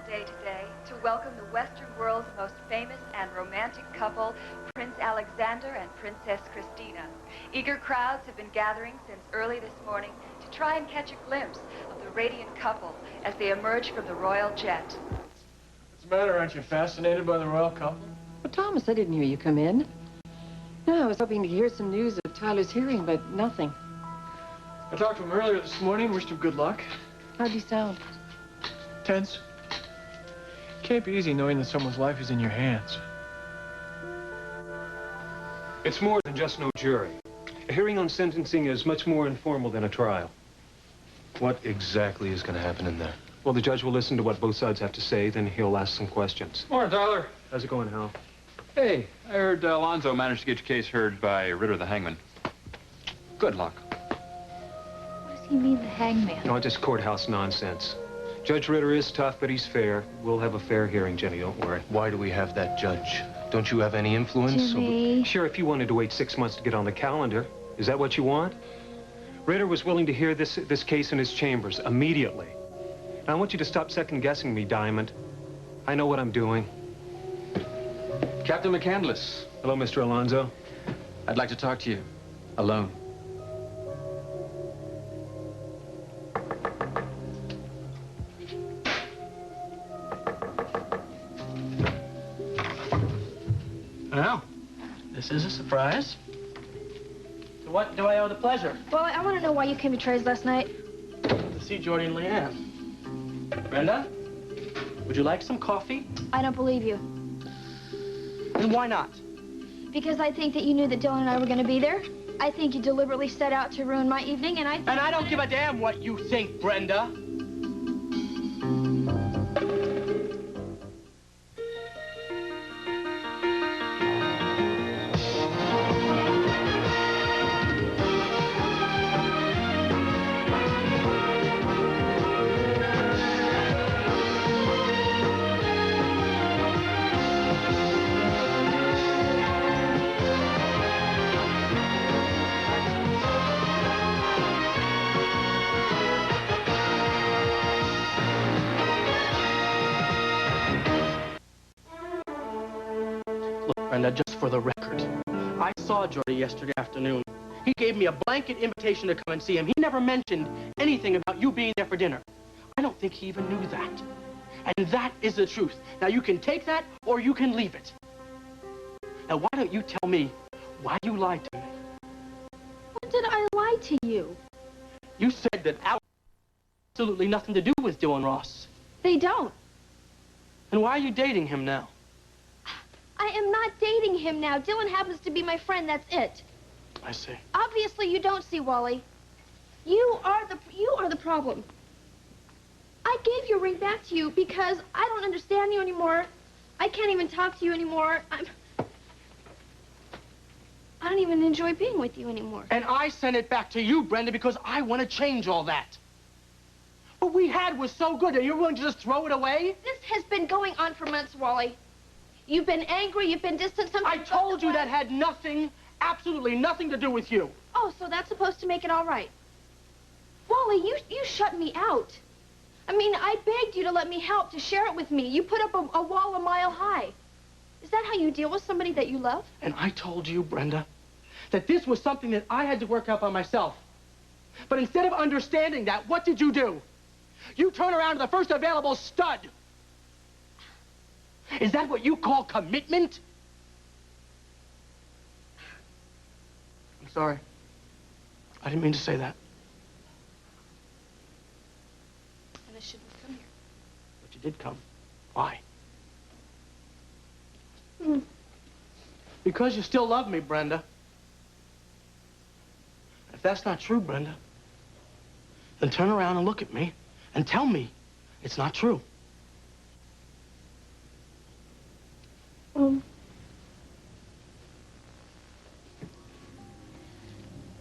day today to welcome the Western world's most famous and romantic couple, Prince Alexander and Princess Christina. Eager crowds have been gathering since early this morning to try and catch a glimpse of the radiant couple as they emerge from the royal jet. What's the matter? Aren't you fascinated by the royal couple? Well, Thomas, I didn't hear you come in. No, I was hoping to hear some news of Tyler's hearing, but nothing. I talked to him earlier this morning, wished him good luck. How'd he sound? Tense. Can't be easy knowing that someone's life is in your hands. It's more than just no jury. A hearing on sentencing is much more informal than a trial. What exactly is going to happen in there? Well, the judge will listen to what both sides have to say, then he'll ask some questions. Morning, Tyler. How's it going, Hal? Hey, I heard Alonzo managed to get your case heard by Ritter the hangman. Good luck. What does he mean, the hangman? No, just courthouse nonsense. Judge Ritter is tough, but he's fair. We'll have a fair hearing, Jenny, don't worry. Why do we have that judge? Don't you have any influence? Jimmy. Sure, if you wanted to wait 6 months to get on the calendar. Is that what you want? Ritter was willing to hear this case in his chambers immediately. Now, I want you to stop second-guessing me, Diamond. I know what I'm doing. Captain McCandless. Hello, Mr. Alonzo. I'd like to talk to you. Alone. Well, this is a surprise. So what do I owe the pleasure? Well, I want to know why you came to Trey's last night. To see Jordy and Leanne. Brenda, would you like some coffee? I don't believe you. And why not? Because I think that you knew that Dylan and I were going to be there. I think you deliberately set out to ruin my evening, and I don't give a damn what you think, Brenda. Brenda, just for the record, I saw Jordy yesterday afternoon. He gave me a blanket invitation to come and see him. He never mentioned anything about you being there for dinner. I don't think he even knew that. And that is the truth. Now, you can take that or you can leave it. Now, why don't you tell me why you lied to me? When did I lie to you? You said that Al absolutely nothing to do with Dylan Ross. They don't. And why are you dating him now? I am not dating him now. Dylan happens to be my friend, that's it. I see. Obviously, you don't see, Wally. You are the problem. I gave your ring back to you because I don't understand you anymore. I can't even talk to you anymore. I don't even enjoy being with you anymore. And I sent it back to you, Brenda, because I want to change all that. What we had was so good, and you're willing to just throw it away? This has been going on for months, Wally. You've been angry, you've been distant. I told you that had nothing, absolutely nothing to do with you. Oh, so that's supposed to make it all right. Wally, you shut me out. I mean, I begged you to let me help, to share it with me. You put up a wall a mile high. Is that how you deal with somebody that you love? And I told you, Brenda, that this was something that I had to work out by myself. But instead of understanding that, what did you do? You turn around to the first available stud. Is that what you call commitment? I'm sorry. I didn't mean to say that. And I shouldn't have come here. But you did come. Why? Because you still love me, Brenda. If that's not true, Brenda, then turn around and look at me and tell me it's not true.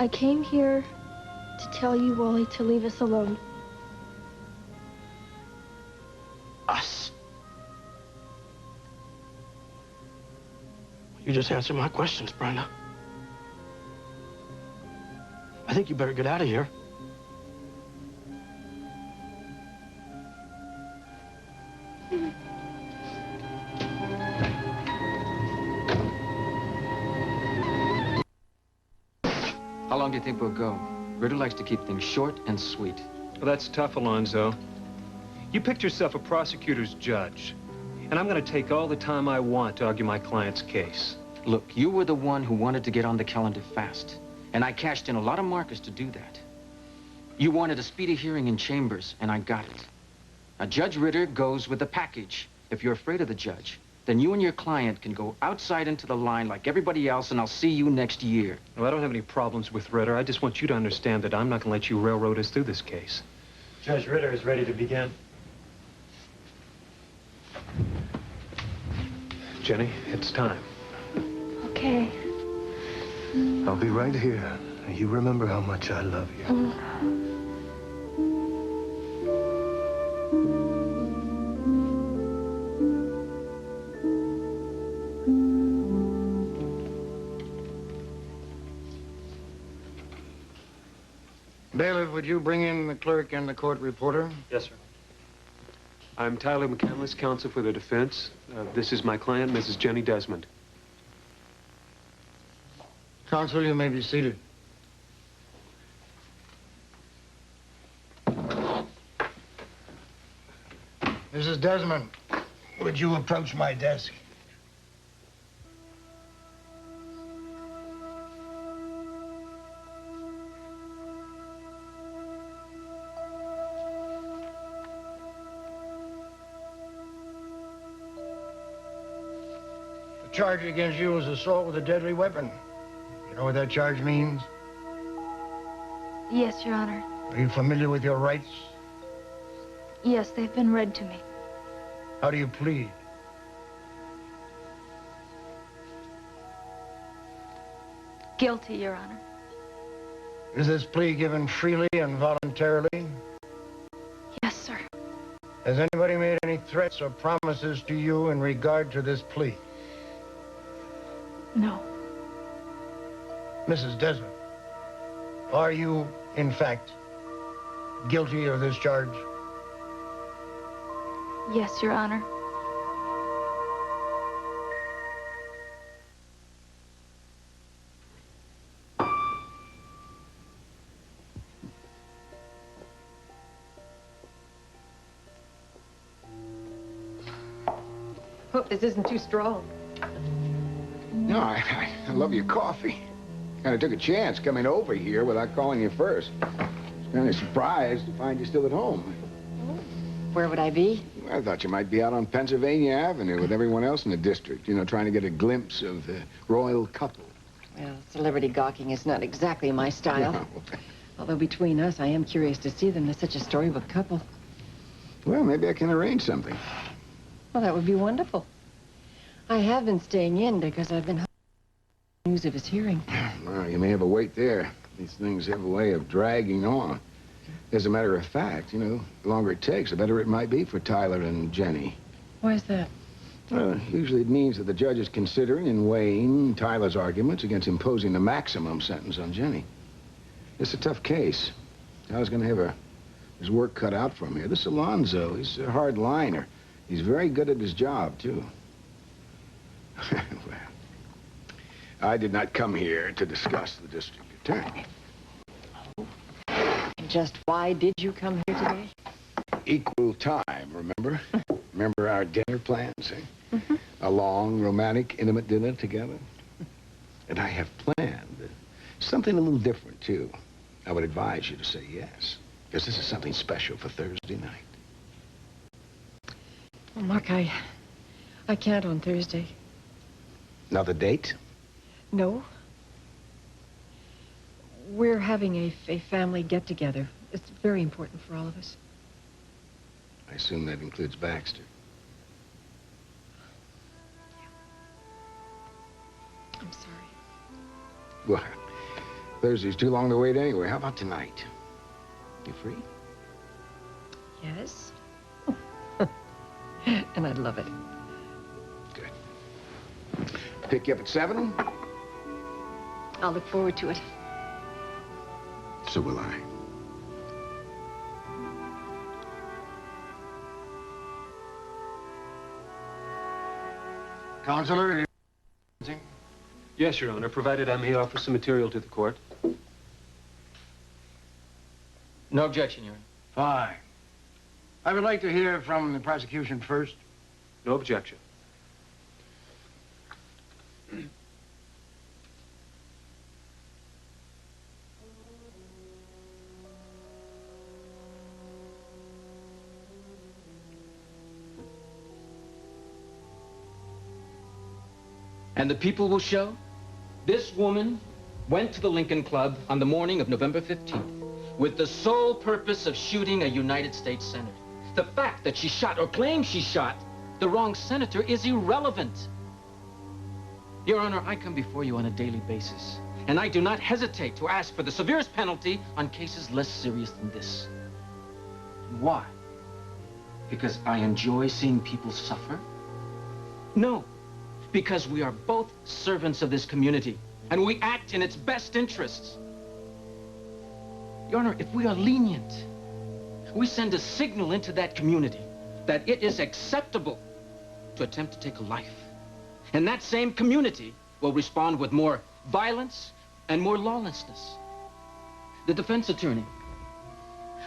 I came here to tell you, Wally, to leave us alone. Us? You just answered my questions, Brenda. I think you better get out of here. How long do you think we'll go? Ritter likes to keep things short and sweet. Well, that's tough, Alonzo. You picked yourself a prosecutor's judge, and I'm going to take all the time I want to argue my client's case. Look, you were the one who wanted to get on the calendar fast, and I cashed in a lot of markers to do that. You wanted a speedy hearing in chambers, and I got it. Now, Judge Ritter goes with the package. If you're afraid of the judge, then you and your client can go outside into the line like everybody else, and I'll see you next year. Well, I don't have any problems with Ritter. I just want you to understand that I'm not going to let you railroad us through this case. Judge Ritter is ready to begin. Jenny, it's time. Okay. I'll be right here. You remember how much I love you. Bailiff, would you bring in the clerk and the court reporter? Yes, sir. I'm Tyler McCandless, counsel for the defense. This is my client, Mrs. Jenny Desmond. Counsel, you may be seated. Mrs. Desmond, would you approach my desk? The charge against you is assault with a deadly weapon. You know what that charge means? Yes, Your Honor. Are you familiar with your rights? Yes, they've been read to me. How do you plead? Guilty, Your Honor. Is this plea given freely and voluntarily? Yes, sir. Has anybody made any threats or promises to you in regard to this plea? No. Mrs. Desmond, are you, in fact, guilty of this charge? Yes, Your Honor. Hope this isn't too strong. No, I love your coffee. Kind of took a chance coming over here without calling you first. I was kind of surprised to find you still at home. Where would I be? I thought you might be out on Pennsylvania Avenue with everyone else in the district, you know, trying to get a glimpse of the royal couple. Well, celebrity gawking is not exactly my style. No. Although between us, I am curious to see them. They're such a storybook couple. Well, maybe I can arrange something. Well, that would be wonderful. I have been staying in because I've been news of his hearing. Well, you may have a wait there. These things have a way of dragging on. As a matter of fact, you know, the longer it takes, the better it might be for Tyler and Jenny. Why is that? Well, usually it means that the judge is considering and weighing Tyler's arguments against imposing the maximum sentence on Jenny. It's a tough case. Tyler's going to have his work cut out for him here. This Alonzo, he's a hard liner. He's very good at his job, too. Well, I did not come here to discuss the district attorney. Just why did you come here today? Equal time, remember? Remember our dinner plans, eh? Mm-hmm. A long, romantic, intimate dinner together. And I have planned something a little different, too. I would advise you to say yes, because this is something special for Thursday night. Well, Mark, I can't on Thursday. Another date? No. We're having a family get-together. It's very important for all of us. I assume that includes Baxter. Yeah. I'm sorry. Well, Thursday's too long to wait anyway. How about tonight? You free? Yes. And I'd love it. Good. Pick you up at 7? I'll look forward to it. So will I. Counselor? Yes, Your Honor, provided I may offer some material to the court. No objection, Your Honor. Fine. I would like to hear from the prosecution first. No objection. And the people will show this woman went to the Lincoln Club on the morning of November 15th with the sole purpose of shooting a United States senator. The fact that she shot or claims she shot the wrong senator is irrelevant. Your Honor, I come before you on a daily basis, and I do not hesitate to ask for the severest penalty on cases less serious than this. Why? Because I enjoy seeing people suffer? No. Because we are both servants of this community, and we act in its best interests. Your Honor, if we are lenient, we send a signal into that community that it is acceptable to attempt to take a life. And that same community will respond with more violence and more lawlessness. The defense attorney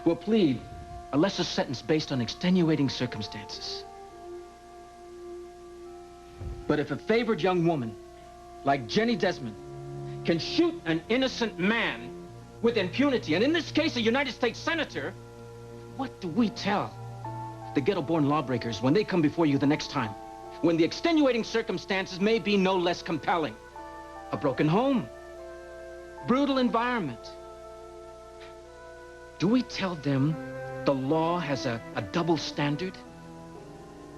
will plead a lesser sentence based on extenuating circumstances. But if a favored young woman like Jenny Desmond can shoot an innocent man with impunity, and in this case, a United States senator, what do we tell the ghetto-born lawbreakers when they come before you the next time, when the extenuating circumstances may be no less compelling? A broken home, brutal environment. Do we tell them the law has a double standard?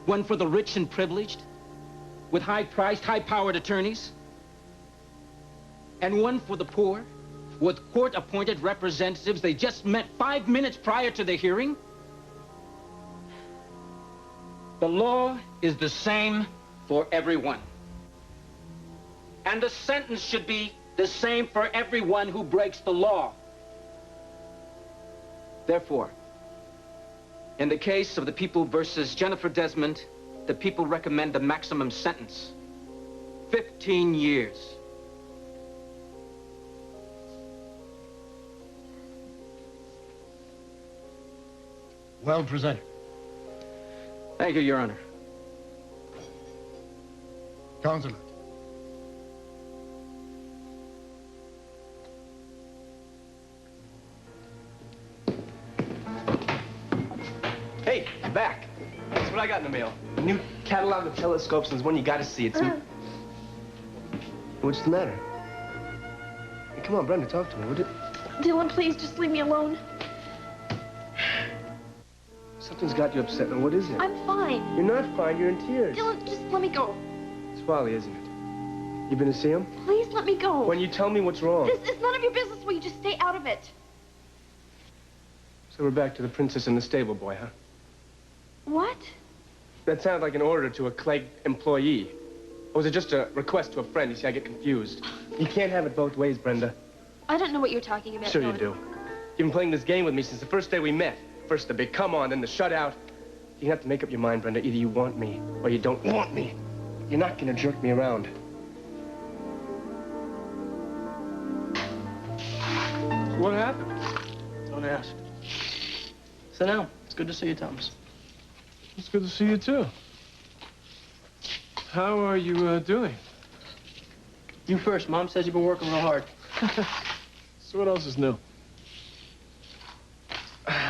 One for the rich and privileged, with high-priced, high-powered attorneys, and one for the poor, with court-appointed representatives they just met 5 minutes prior to the hearing? The law is the same for everyone. And the sentence should be the same for everyone who breaks the law. Therefore, in the case of the people versus Jennifer Desmond, the people recommend the maximum sentence, 15 years. Well presented. Thank you, Your Honor. Counselor. Hey, you're back. That's what I got in the mail. A new catalog of telescopes, and there's one you gotta see. It's What's the matter? Hey, come on, Brenda, talk to me, would you? Dylan, please, just leave me alone. Something's got you upset. Now, what is it? I'm fine. You're not fine. You're in tears. Dylan, just let me go. It's Wally, isn't it? You been to see him? Please let me go. When you tell me what's wrong. This is none of your business. Will you just stay out of it? So we're back to the princess and the stable boy, huh? What? That sounded like an order to a Clegg employee. Or was it just a request to a friend? You see, I get confused. You can't have it both ways, Brenda. I don't know what you're talking about. Sure you Dylan. do. You've been playing this game with me since the first day we met. First the big come on, then the shutout. You have to make up your mind, Brenda. Either you want me or you don't want me. You're not gonna jerk me around. What happened? Don't ask. Sit down. It's good to see you, Thomas. It's good to see you, too. How are you doing? You first. Mom says you've been working real hard. So what else is new?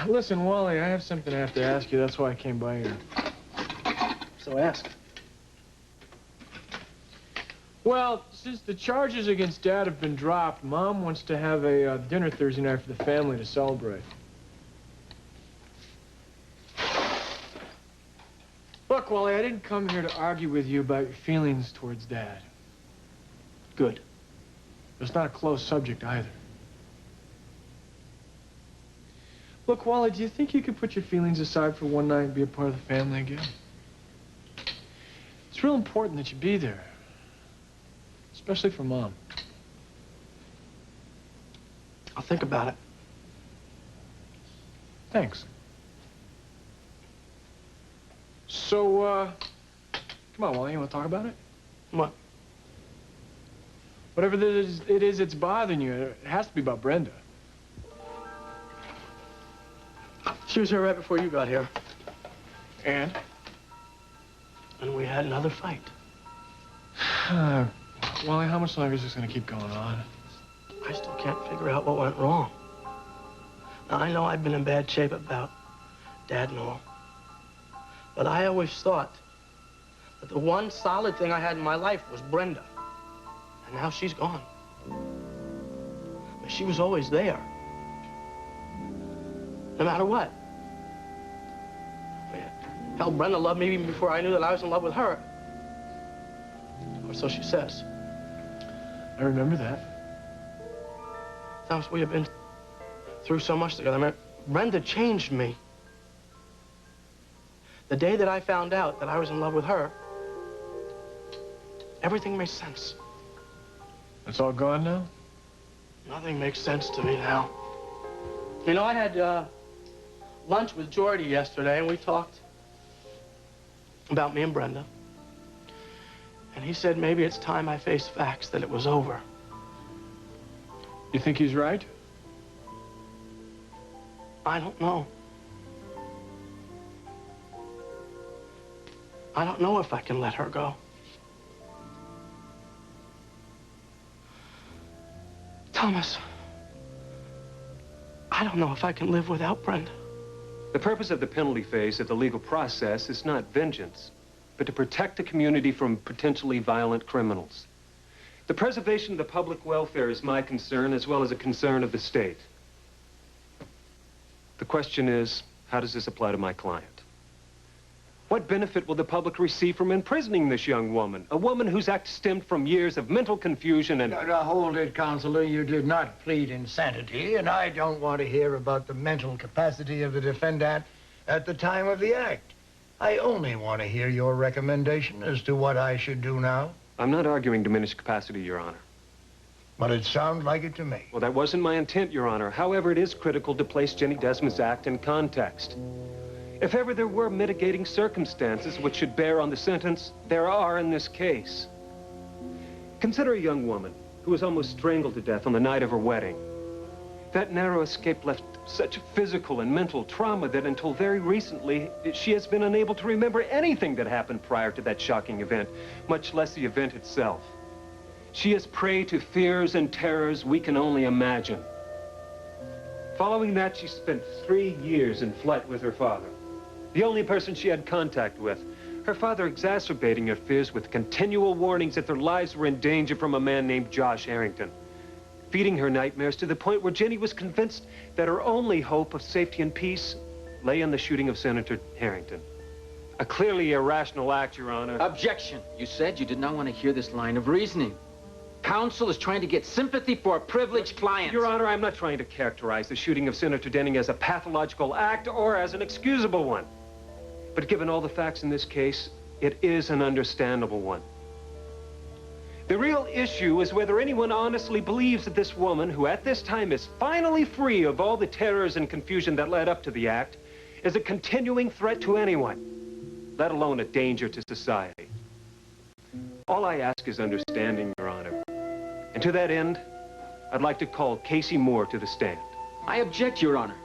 Listen, Wally, I have something I have to ask you. That's why I came by here. So ask. Well, since the charges against Dad have been dropped, Mom wants to have a dinner Thursday night for the family to celebrate. Look, Wally, I didn't come here to argue with you about your feelings towards Dad. Good. It's not a closed subject either. Look, Wally, do you think you could put your feelings aside for one night and be a part of the family again? It's real important that you be there. Especially for Mom. I'll think about it. Thanks. So, come on, Wally, you want to talk about it? What? Whatever it is it's bothering you, it has to be about Brenda. She was here right before you got here. And? And we had another fight. Wally, how much longer is this going to keep going on? I still can't figure out what went wrong. Now, I know I've been in bad shape about Dad and all. But I always thought that the one solid thing I had in my life was Brenda. And now she's gone. But she was always there. No matter what. Hell, Brenda loved me even before I knew that I was in love with her. Or so she says. I remember that. Times we have been through so much together. I mean, Brenda changed me. The day that I found out that I was in love with her, everything made sense. It's all gone now? Nothing makes sense to me now. You know, I had lunch with Jordy yesterday, and we talked about me and Brenda. And he said maybe it's time I face facts that it was over. You think he's right? I don't know. I don't know if I can let her go. Thomas, I don't know if I can live without Brenda. The purpose of the penalty phase of the legal process is not vengeance, but to protect the community from potentially violent criminals. The preservation of the public welfare is my concern, as well as a concern of the state. The question is, how does this apply to my client? What benefit will the public receive from imprisoning this young woman? A woman whose act stemmed from years of mental confusion and... Now, hold it, Counselor. You did not plead insanity, and I don't want to hear about the mental capacity of the defendant at the time of the act. I only want to hear your recommendation as to what I should do now. I'm not arguing diminished capacity, Your Honor. But it sounds like it to me. Well, that wasn't my intent, Your Honor. However, it is critical to place Jenny Desmond's act in context. If ever there were mitigating circumstances which should bear on the sentence, there are in this case. Consider a young woman who was almost strangled to death on the night of her wedding. That narrow escape left such physical and mental trauma that until very recently, she has been unable to remember anything that happened prior to that shocking event, much less the event itself. She is prey to fears and terrors we can only imagine. Following that, she spent 3 years in flight with her father, the only person she had contact with. Her father exacerbating her fears with continual warnings that their lives were in danger from a man named Josh Harrington, feeding her nightmares to the point where Jenny was convinced that her only hope of safety and peace lay in the shooting of Senator Harrington. A clearly irrational act, Your Honor. Objection. You said you did not want to hear this line of reasoning. Counsel is trying to get sympathy for a privileged client. Your Honor, I'm not trying to characterize the shooting of Senator Denning as a pathological act or as an excusable one. But given all the facts in this case, it is an understandable one. The real issue is whether anyone honestly believes that this woman, who at this time is finally free of all the terrors and confusion that led up to the act, is a continuing threat to anyone, let alone a danger to society. All I ask is understanding, Your Honor. And to that end, I'd like to call Casey Moore to the stand. I object, Your Honor.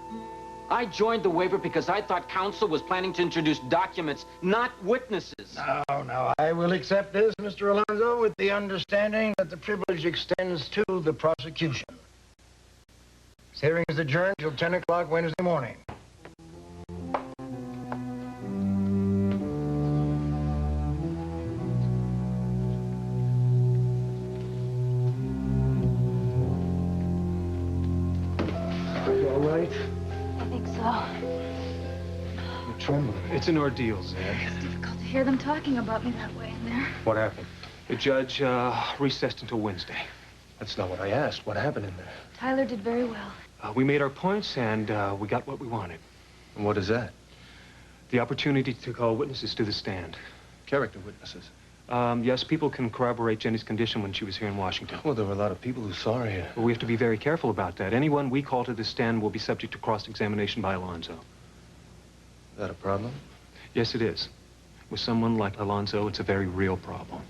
I joined the waiver because I thought counsel was planning to introduce documents, not witnesses. No, I will accept this, Mr. Alonzo, with the understanding that the privilege extends to the prosecution. This hearing is adjourned till 10 o'clock Wednesday morning. Are you all right? I think so. You're trembling. It's an ordeal, Zed. It's difficult to hear them talking about me that way in there. What happened? The judge recessed until Wednesday. That's not what I asked. What happened in there? Tyler did very well. We made our points, and we got what we wanted. And what is that? The opportunity to call witnesses to the stand. Character witnesses. Yes, people can corroborate Jenny's condition when she was here in Washington. Well, there were a lot of people who saw her here. Well, we have to be very careful about that. Anyone we call to the stand will be subject to cross-examination by Alonzo. Is that a problem? Yes, it is. With someone like Alonzo, it's a very real problem.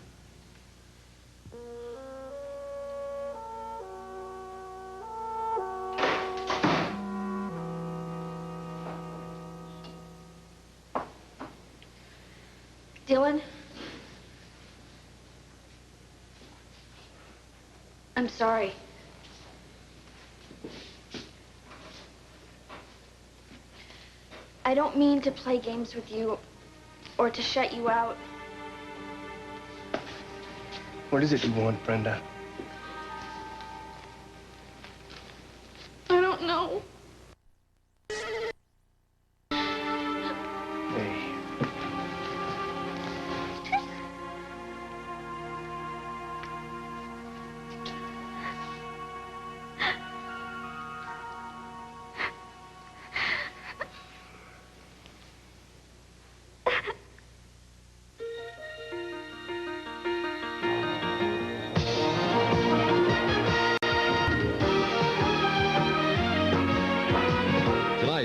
Dylan? I'm sorry. I don't mean to play games with you or to shut you out. What is it you want, Brenda? I don't know. Hey.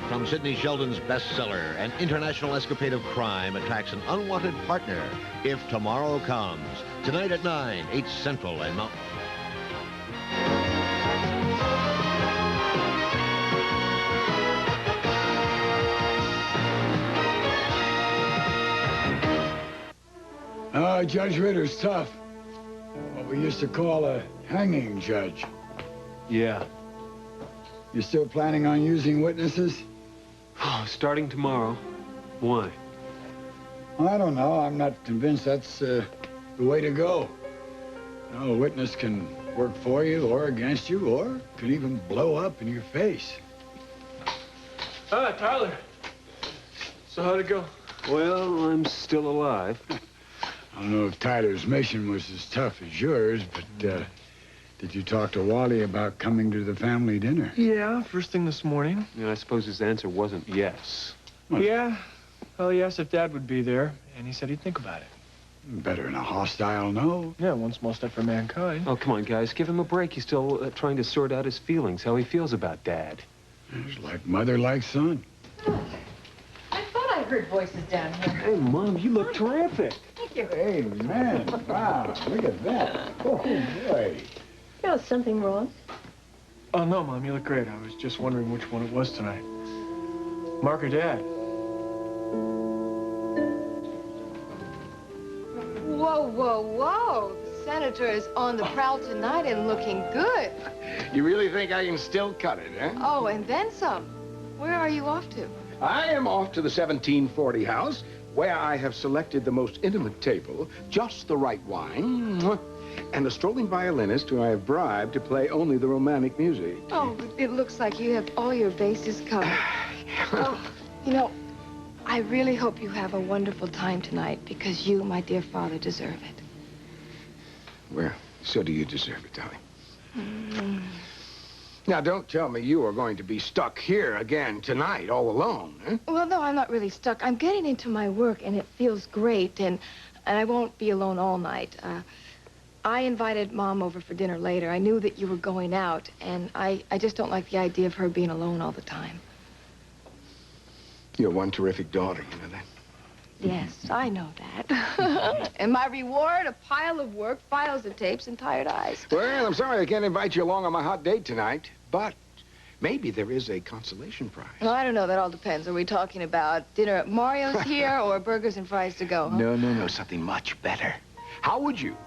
From Sidney Sheldon's bestseller, an international escapade of crime attracts an unwanted partner, If Tomorrow Comes. Tonight at 9, 8 Central and Mountain. Judge Ritter's tough. What we used to call a hanging judge. Yeah. You still planning on using witnesses? Starting tomorrow. Why? I don't know. I'm not convinced that's the way to go. You know, a witness can work for you or against you, or could even blow up in your face. Ah, Tyler. So how'd it go? Well, I'm still alive. I don't know if Tyler's mission was as tough as yours, but did you talk to Wally about coming to the family dinner? Yeah, first thing this morning. Yeah, I suppose his answer wasn't yes. What? Yeah. Well, he asked if Dad would be there, and he said he'd think about it. Better than a hostile no. Yeah, one small step for mankind. Oh, come on, guys. Give him a break. He's still trying to sort out his feelings, how he feels about Dad. It's like mother, like son. I thought I heard voices down here. Hey, Mom, you look terrific. Thank you. Hey, man. Wow, look at that. Oh, boy. There was something wrong. Oh, no, Mom, you look great. I was just wondering which one it was tonight. Mark or Dad? Whoa, whoa, whoa. The senator is on the prowl tonight and looking good. You really think I can still cut it, eh? Oh, and then some. Where are you off to? I am off to the 1740 house, where I have selected the most intimate table, just the right wine, and a strolling violinist who I have bribed to play only the romantic music. Oh, it looks like you have all your bases covered. Oh, you know, I really hope you have a wonderful time tonight, because you, my dear father, deserve it. Well, so do you deserve it, darling. Now, don't tell me you are going to be stuck here again tonight, all alone, eh? Well, no, I'm not really stuck. I'm getting into my work, and it feels great, and I won't be alone all night. I invited Mom over for dinner later. I knew that you were going out, and I just don't like the idea of her being alone all the time. You're one terrific daughter, you know that? Yes, I know that. And my reward, a pile of work, files of tapes, and tired eyes. Well, I'm sorry I can't invite you along on my hot date tonight, but maybe there is a consolation prize. Well, I don't know. That all depends. Are we talking about dinner at Mario's here or burgers and fries to go, huh? No, something much better. How would you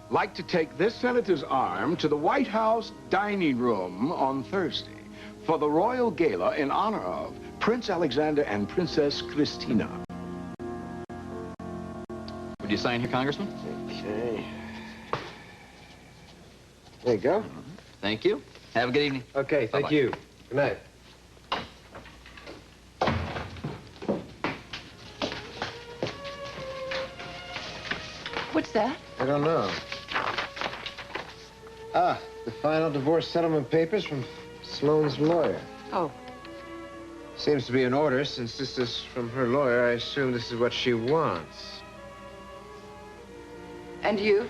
like to take this senator's arm to the White House dining room on Thursday for the royal gala in honor of Prince Alexander and Princess Christina? Would you sign here, Congressman? Okay. There you go. Thank you. Have a good evening. Okay, thank Bye-bye. you. Good night. What's that? I don't know. Ah, the final divorce settlement papers from Sloane's lawyer. Oh. Seems to be in order. Since this is from her lawyer, I assume this is what she wants. And you?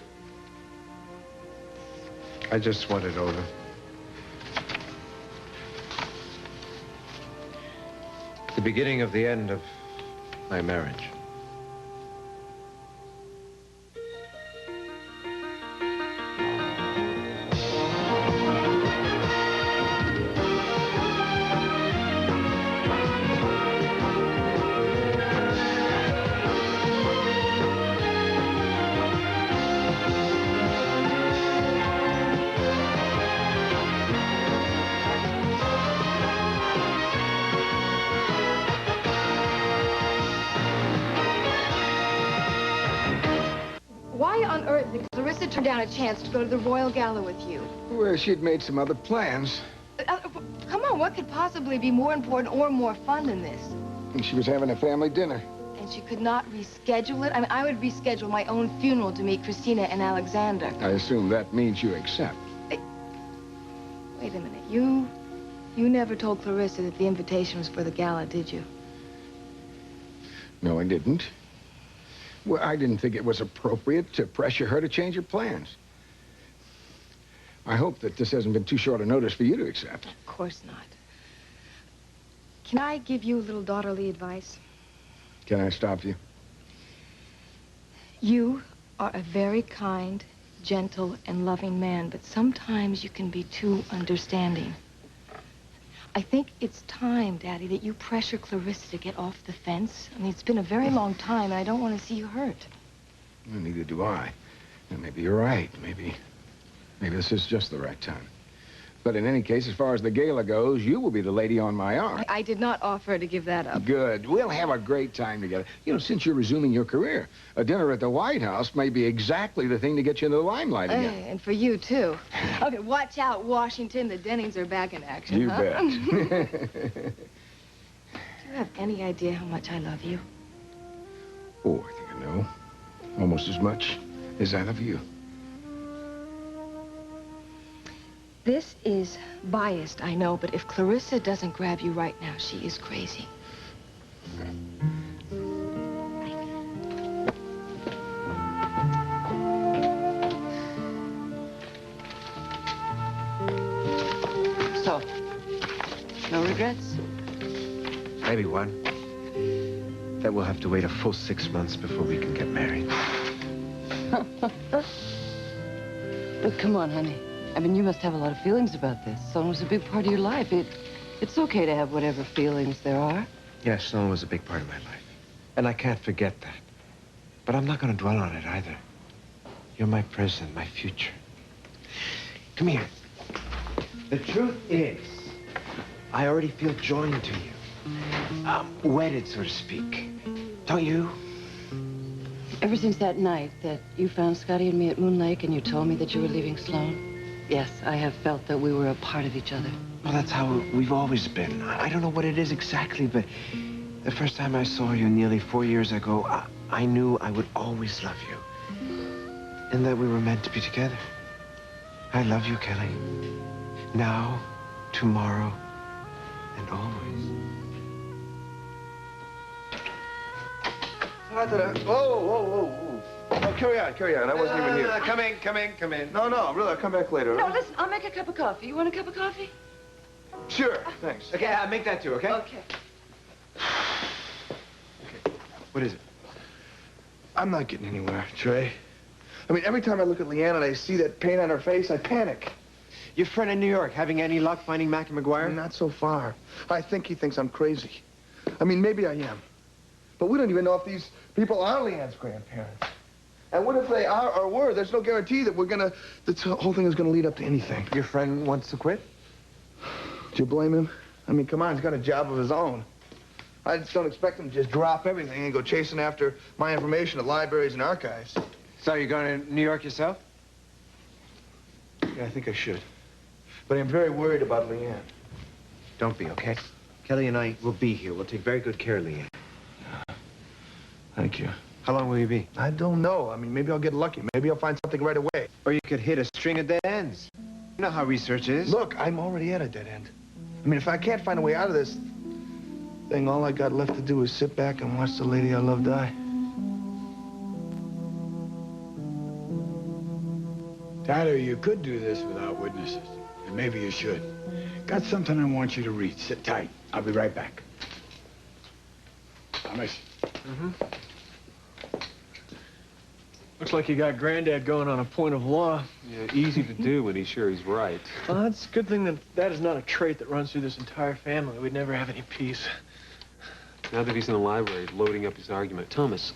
I just want it over. The beginning of the end of my marriage. heard that Clarissa turned down a chance to go to the Royal Gala with you. Well, she'd made some other plans. Come on, what could possibly be more important or more fun than this? And she was having a family dinner. And she could not reschedule it? I mean, I would reschedule my own funeral to meet Christina and Alexander. I assume that means you accept. Wait a minute. You never told Clarissa that the invitation was for the gala, did you? No, I didn't. Well, I didn't think it was appropriate to pressure her to change her plans. I hope that this hasn't been too short a notice for you to accept. Of course not. Can I give you a little daughterly advice? Can I stop you? You are a very kind, gentle, and loving man, but sometimes you can be too understanding. I think it's time, Daddy, that you pressure Clarissa to get off the fence. I mean, it's been a very long time, and I don't want to see you hurt. Well, neither do I. And maybe you're right. Maybe this is just the right time. But in any case, as far as the gala goes, you will be the lady on my arm. I did not offer to give that up. Good. We'll have a great time together. You know, since you're resuming your career, a dinner at the White House may be exactly the thing to get you into the limelight again. And for you, too. Okay, watch out, Washington. The Dennings are back in action, You bet. Do you have any idea how much I love you? Oh, I think I know. Almost as much as I love you. This is biased, I know, but if Clarissa doesn't grab you right now, she is crazy. So, no regrets? Maybe one. That we'll have to wait a full 6 months before we can get married. But come on, honey. I mean, you must have a lot of feelings about this. Sloan was a big part of your life. It's okay to have whatever feelings there are. Yes, Sloan was a big part of my life. And I can't forget that. But I'm not going to dwell on it either. You're my present, my future. Come here. The truth is, I already feel joined to you. Wedded, so to speak. Don't you? Ever since that night that you found Scotty and me at Moon Lake and you told me that you were leaving Sloan, yes, I have felt that we were a part of each other. Well, that's how we've always been. I don't know what it is exactly, but the first time I saw you nearly 4 years ago, I knew I would always love you. And that we were meant to be together. I love you, Kelly. Now, tomorrow, and always. Whoa. Oh, carry on. I wasn't even here. Come in. No, really, I'll come back later. No, listen, I'll make a cup of coffee. You want a cup of coffee? Sure, thanks. Okay, I'll make that too, okay? Okay. What is it? I'm not getting anywhere, Trey. I mean, every time I look at Leanne and I see that pain on her face, I panic. Your friend in New York, having any luck finding Mac and McGuire? Not so far. I think he thinks I'm crazy. I mean, maybe I am. But we don't even know if these people are Leanne's grandparents. And what if they are or were? There's no guarantee that this whole thing is gonna lead up to anything. Your friend wants to quit? Do you blame him? I mean, come on, he's got a job of his own. I just don't expect him to just drop everything and go chasing after my information at libraries and archives. So you're going to New York yourself? Yeah, I think I should. But I'm very worried about Leanne. Don't be, okay? Kelly and I will be here. We'll take very good care of Leanne. Thank you. How long will you be? I don't know. I mean, maybe I'll get lucky. Maybe I'll find something right away. Or you could hit a string of dead ends. You know how research is. Look, I'm already at a dead end. I mean, if I can't find a way out of this thing, all I got left to do is sit back and watch the lady I love die. Tyler, you could do this without witnesses. And maybe you should. Got something I want you to read. Sit tight. I'll be right back. Thomas. Mm-hmm. Looks like you got Granddad going on a point of law. Yeah, easy to do when he's sure he's right. Well, it's a good thing that that is not a trait that runs through this entire family. We'd never have any peace. Now that he's in the library, loading up his argument. Thomas,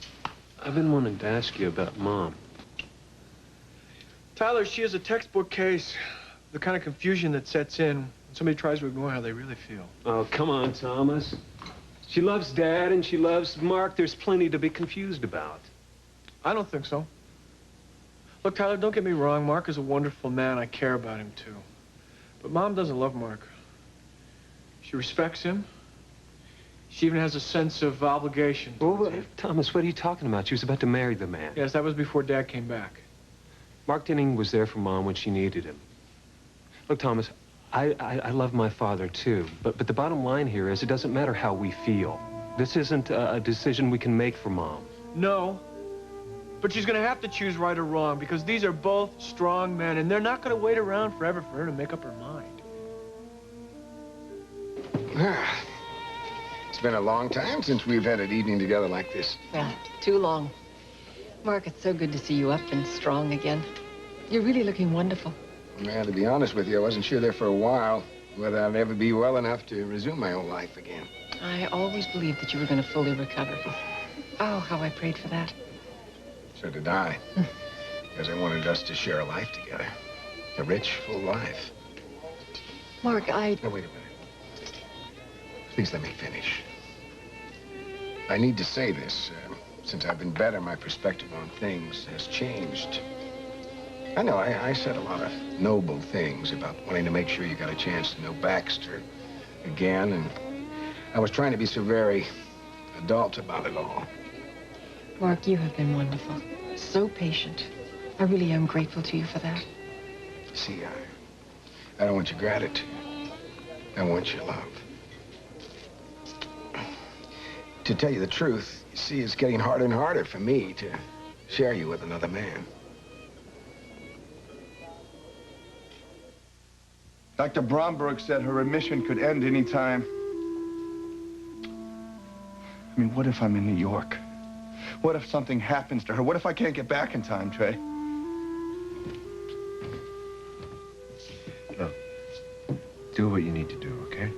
I've been wanting to ask you about Mom. Tyler, she is a textbook case. The kind of confusion that sets in when somebody tries to ignore how they really feel. Oh, come on, Thomas. She loves Dad and she loves Mark. There's plenty to be confused about. I don't think so. Look, Tyler, don't get me wrong. Mark is a wonderful man. I care about him, too. But Mom doesn't love Mark. She respects him. She even has a sense of obligation. Well, Thomas, what are you talking about? She was about to marry the man. Yes, that was before Dad came back. Mark Dinning was there for Mom when she needed him. Look, Thomas, I love my father, too. But the bottom line here is it doesn't matter how we feel. This isn't a decision we can make for Mom. No. But she's going to have to choose right or wrong because these are both strong men, and they're not going to wait around forever for her to make up her mind. It's been a long time since we've had an evening together like this. Yeah, too long. Mark, it's so good to see you up and strong again. You're really looking wonderful. Well, to be honest with you, I wasn't sure there for a while whether I'd ever be well enough to resume my old life again. I always believed that you were going to fully recover. Oh, how I prayed for that. So did I. Because I wanted us to share a life together. A rich, full life. Mark, Now, wait a minute. Please let me finish. I need to say this. Since I've been better, my perspective on things has changed. I know, I said a lot of noble things about wanting to make sure you got a chance to know Baxter again, and I was trying to be so very adult about it all. Mark, you have been wonderful. So patient. I really am grateful to you for that. See, I don't want your gratitude. I want your love. To tell you the truth, you see, it's getting harder and harder for me to share you with another man. Dr. Bromberg said her remission could end any time. I mean, what if I'm in New York? What if something happens to her? What if I can't get back in time, Trey? Look, do what you need to do, okay?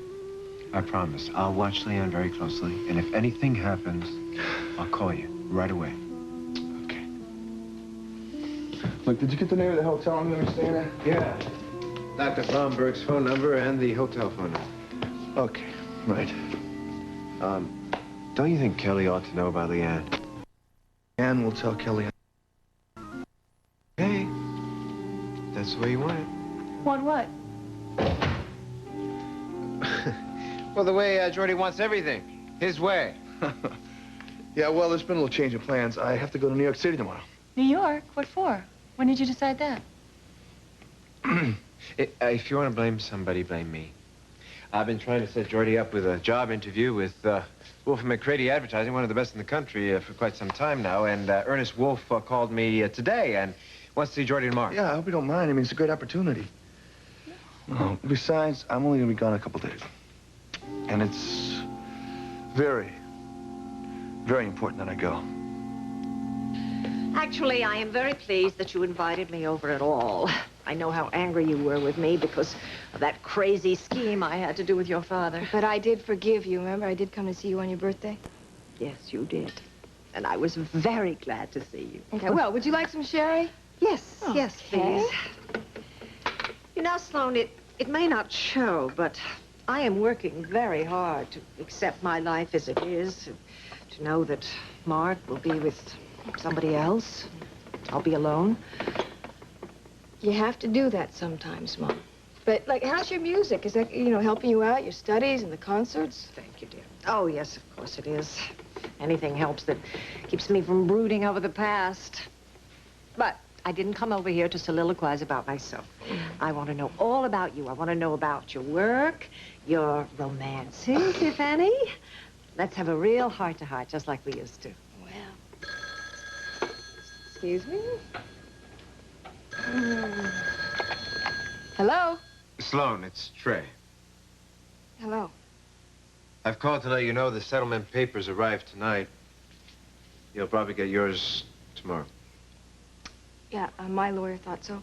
I promise. I'll watch Leanne very closely, and if anything happens, I'll call you right away. Okay. Look, did you get the name of the hotel I'm going to be staying at? Yeah. Dr. Bromberg's phone number and the hotel phone number. Okay, right. Don't you think Kelly ought to know about Leanne? Leanne will tell Kelly. Hey, that's the way you want it. Want what? Well, the way Jordy wants everything. His way. Yeah, well, there's been a little change of plans. I have to go to New York City tomorrow. New York? What for? When did you decide that? If you want to blame somebody, blame me. I've been trying to set Jordy up with a job interview with Wolf & McCready Advertising, one of the best in the country, for quite some time now. And Ernest Wolf called me today and wants to see Jordy tomorrow. Yeah, I hope you don't mind. I mean, it's a great opportunity. Besides, I'm only going to be gone a couple days. And it's very, very important that I go. Actually, I am very pleased that you invited me over at all. I know how angry you were with me because of that crazy scheme I had to do with your father. But I did forgive you, remember? I did come to see you on your birthday. Yes, you did. And I was very glad to see you. Okay, well, would you like some sherry? Yes, Okay. yes, please. You know, Sloan, it may not show, but I am working very hard to accept my life as it is, to know that Mark will be with somebody else. I'll be alone. You have to do that sometimes, Mom. But, like, how's your music? Is that, helping you out, your studies and the concerts? Thank you, dear. Oh, yes, of course it is. Anything helps that keeps me from brooding over the past. But I didn't come over here to soliloquize about myself. I want to know all about you. I want to know about your work, your romances, if any. Let's have a real heart-to-heart, just like we used to. Well. Excuse me? Hello? Sloan, it's Trey. Hello. I've called to let you know the settlement papers arrived tonight. You'll probably get yours tomorrow. Yeah, my lawyer thought so.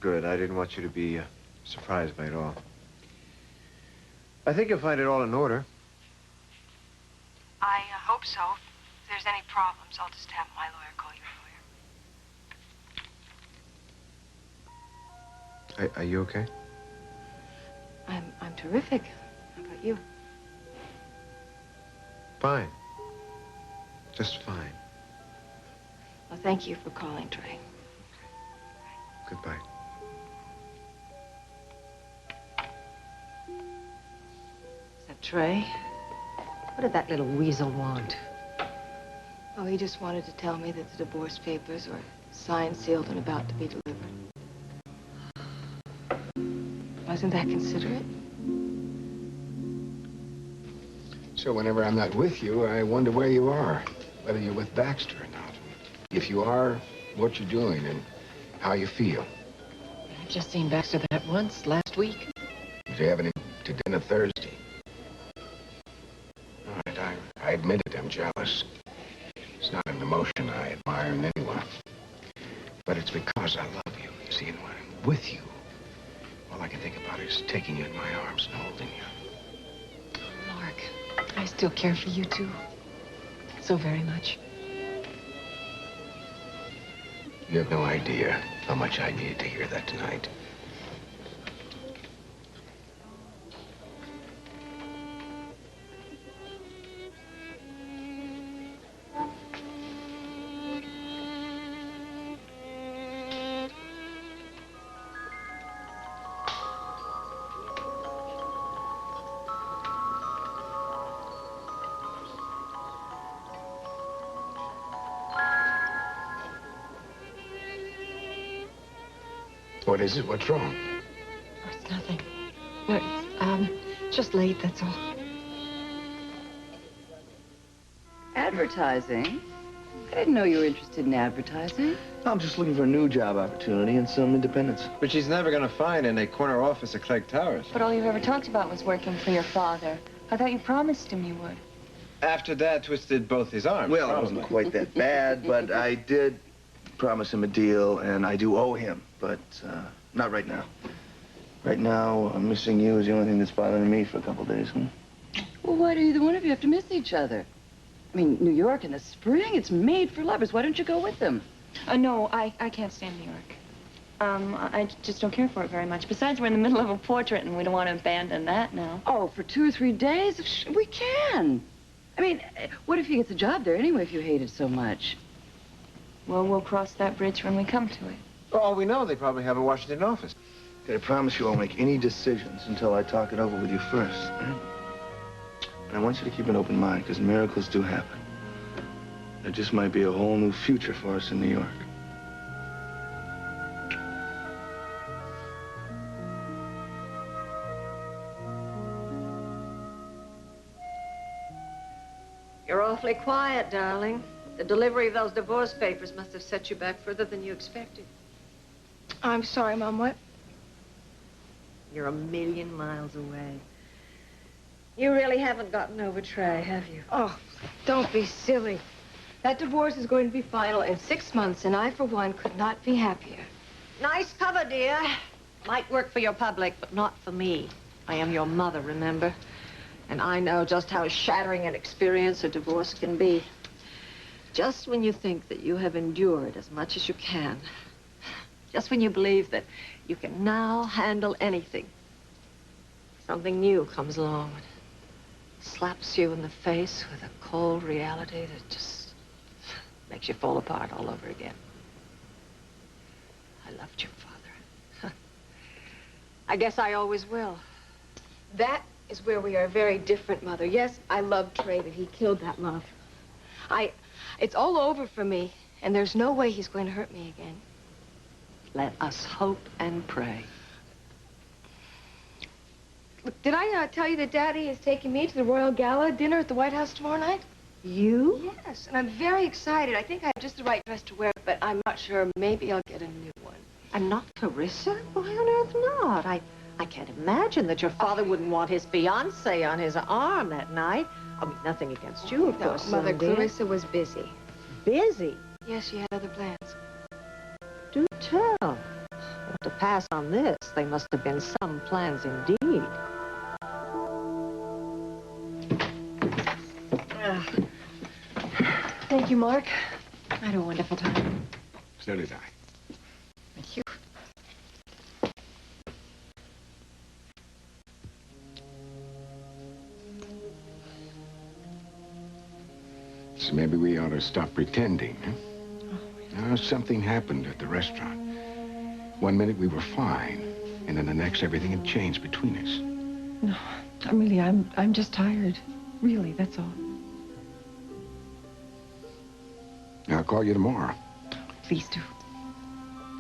Good. I didn't want you to be surprised by it all. I think you'll find it all in order. I hope so. If there's any problems, I'll just have my lawyer call your lawyer. Are you okay? I'm terrific. How about you? Fine. Just fine. Well, thank you for calling, Trey. Goodbye. Is that Trey? What did that little weasel want? Oh, he just wanted to tell me that the divorce papers were signed, sealed, and about to be delivered. Wasn't that considerate? So whenever I'm not with you, I wonder where you are, whether you're with Baxter or not. If you are, what you're doing and how you feel. I've just seen Baxter that once, last week. Did you have him to dinner Thursday? All right, I admit it, I'm jealous. It's not an emotion I admire in anyone. But it's because I love you. You see, and when I'm with you, all I can think about is taking you in my arms and holding you. Mark, I still care for you, too. So very much. You have no idea how much I needed to hear that tonight. What is it? What's wrong? Oh, it's nothing. No, it's just late, that's all. Advertising? I didn't know you were interested in advertising. I'm just looking for a new job opportunity and some independence. But she's never going to find in a corner office at Clegg Towers. But all you ever talked about was working for your father. I thought you promised him you would. After Dad twisted both his arms. Well, it wasn't quite that bad, but I did promise him a deal, and I do owe him, but not right now. Right now, missing you is the only thing that's bothering me for a couple days. Well, why do either one of you have to miss each other? I mean, New York in the spring, it's made for lovers. Why don't you go with them? No, I can't stand New York. I just don't care for it very much. Besides, we're in the middle of a portrait, and we don't want to abandon that now. Oh, for 2 or 3 days? We can. I mean, what if he gets a job there anyway if you hate it so much? Well, we'll cross that bridge when we come to it. For all we know, they probably have a Washington office. I promise you I won't make any decisions until I talk it over with you first. Right? And I want you to keep an open mind, because miracles do happen. There just might be a whole new future for us in New York. You're awfully quiet, darling. The delivery of those divorce papers must have set you back further than you expected. I'm sorry, Mom, what? You're a million miles away. You really haven't gotten over Trey, have you? Oh, don't be silly. That divorce is going to be final in 6 months, and I, for one, could not be happier. Nice cover, dear. Might work for your public, but not for me. I am your mother, remember? And I know just how shattering an experience a divorce can be. Just when you think that you have endured as much as you can, just when you believe that you can now handle anything, something new comes along and slaps you in the face with a cold reality that just makes you fall apart all over again. I loved your father. I guess I always will. That is where we are very different, Mother. Yes, I love Trey, but he killed that love. It's all over for me, and there's no way he's going to hurt me again. Let us hope and pray. Look, did I tell you that Daddy is taking me to the Royal Gala dinner at the White House tomorrow night? You? Yes, and I'm very excited. I think I have just the right dress to wear, but I'm not sure. Maybe I'll get a new one. And not Clarissa? Why on earth not? I can't imagine that your father wouldn't want his fiancée on his arm that night. I mean, nothing against you, of course, Mother, dear. Clarissa was busy. Busy? Yes, she had other plans. Do tell. Well, to pass on this, they must have been some plans indeed. Thank you, Mark. I had a wonderful time. So did I. Thank you. So maybe we ought to stop pretending, huh? Something happened at the restaurant. One minute we were fine, and then the next everything had changed between us. No, I'm just tired. Really, that's all. I'll call you tomorrow. Please do.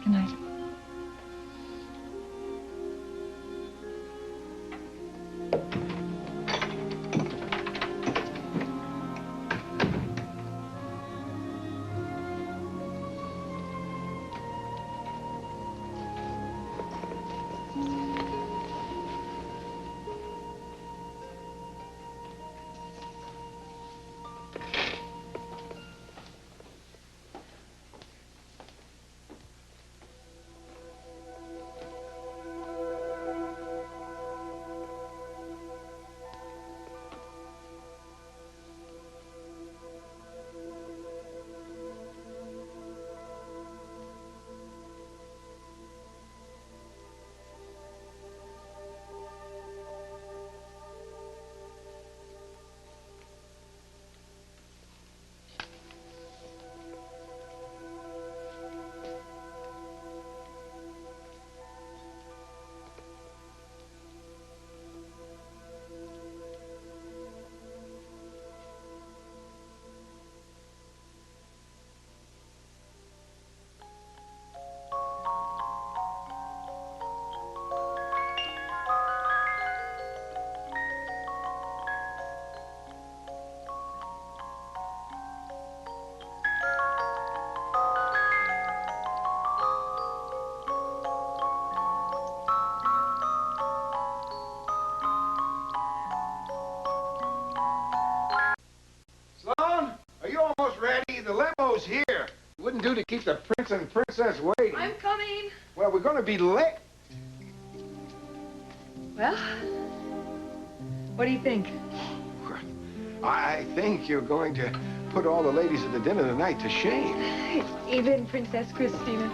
Good night. Here. Wouldn't do to keep the prince and princess waiting. I'm coming. Well, we're going to be late. Well, what do you think? I think you're going to put all the ladies at the dinner tonight to shame. Even Princess Christina.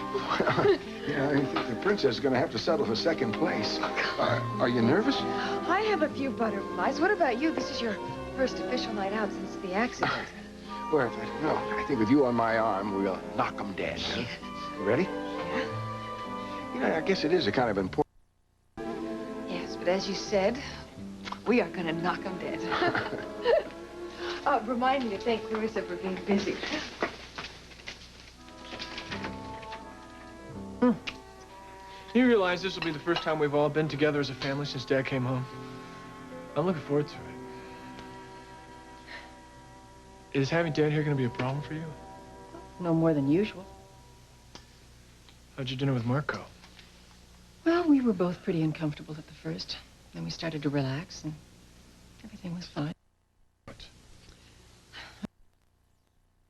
Yeah, I think the princess is going to have to settle for second place. Are you nervous? I have a few butterflies. What about you? This is your first official night out since the accident. Well, no, I think with you on my arm, we'll knock them dead. Huh? You ready? Yeah. You know, I guess it is a kind of important... Yes, but as you said, we are going to knock them dead. Remind me to thank Clarissa for being busy. You realize this will be the first time we've all been together as a family since Dad came home? I'm looking forward to it. Is having Dad here going to be a problem for you? No more than usual. How'd your dinner with Marco? Well, we were both pretty uncomfortable at the first. Then we started to relax, and everything was fine. What?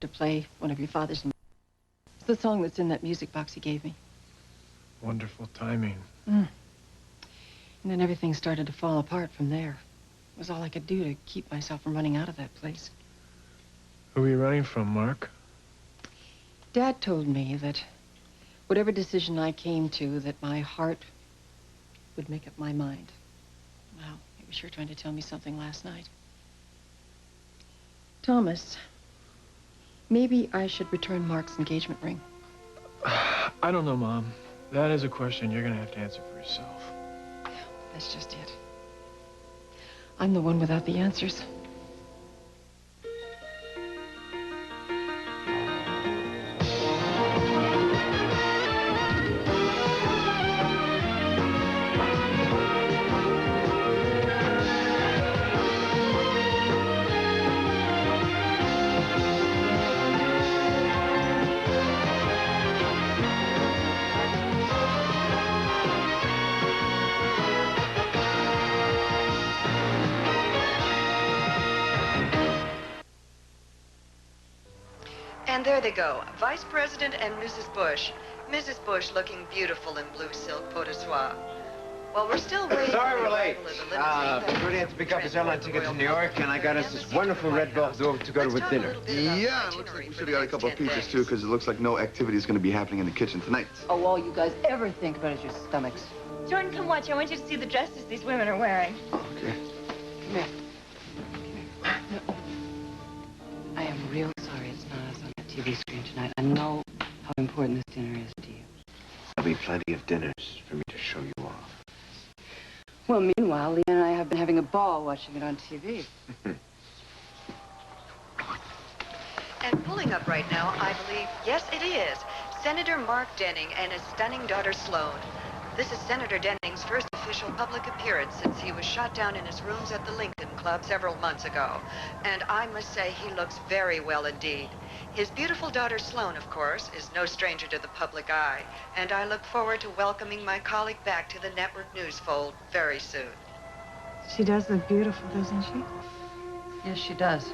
To play one of your father's... It's the song that's in that music box he gave me. Wonderful timing. And then everything started to fall apart from there. It was all I could do to keep myself from running out of that place. Who are you running from, Mark? Dad told me that whatever decision I came to, that my heart would make up my mind. Well, he was sure trying to tell me something last night. Thomas, maybe I should return Mark's engagement ring. I don't know, Mom. That is a question you're going to have to answer for yourself. That's just it. I'm the one without the answers. And there they go, Vice President and Mrs. Bush. Mrs. Bush looking beautiful in blue silk pot de soie. Well, we're still waiting. Sorry we're late. Bertie had to pick up his airline ticket to New York, and I got us this wonderful red Bordeaux to go to with dinner. Yeah, it looks like we should have got a couple of pizzas, too, because it looks like no activity is going to be happening in the kitchen tonight. Oh, all you guys ever think about is your stomachs. Jordan, come watch. I want you to see the dresses these women are wearing. Okay. Come here. I am real sorry it's not us on that TV screen tonight. I know how important this dinner is to you. I'll be plenty of dinners for me to show you off. Well, meanwhile, Leah and I have been having a ball watching it on TV. And pulling up right now, I believe, yes, it is, Senator Mark Denning and his stunning daughter Sloan. This is Senator Denning's first official public appearance since he was shot down in his rooms at the Lincoln Club several months ago. And I must say he looks very well indeed. His beautiful daughter Sloan, of course, is no stranger to the public eye. And I look forward to welcoming my colleague back to the network news fold very soon. She does look beautiful, doesn't she? Yes, she does.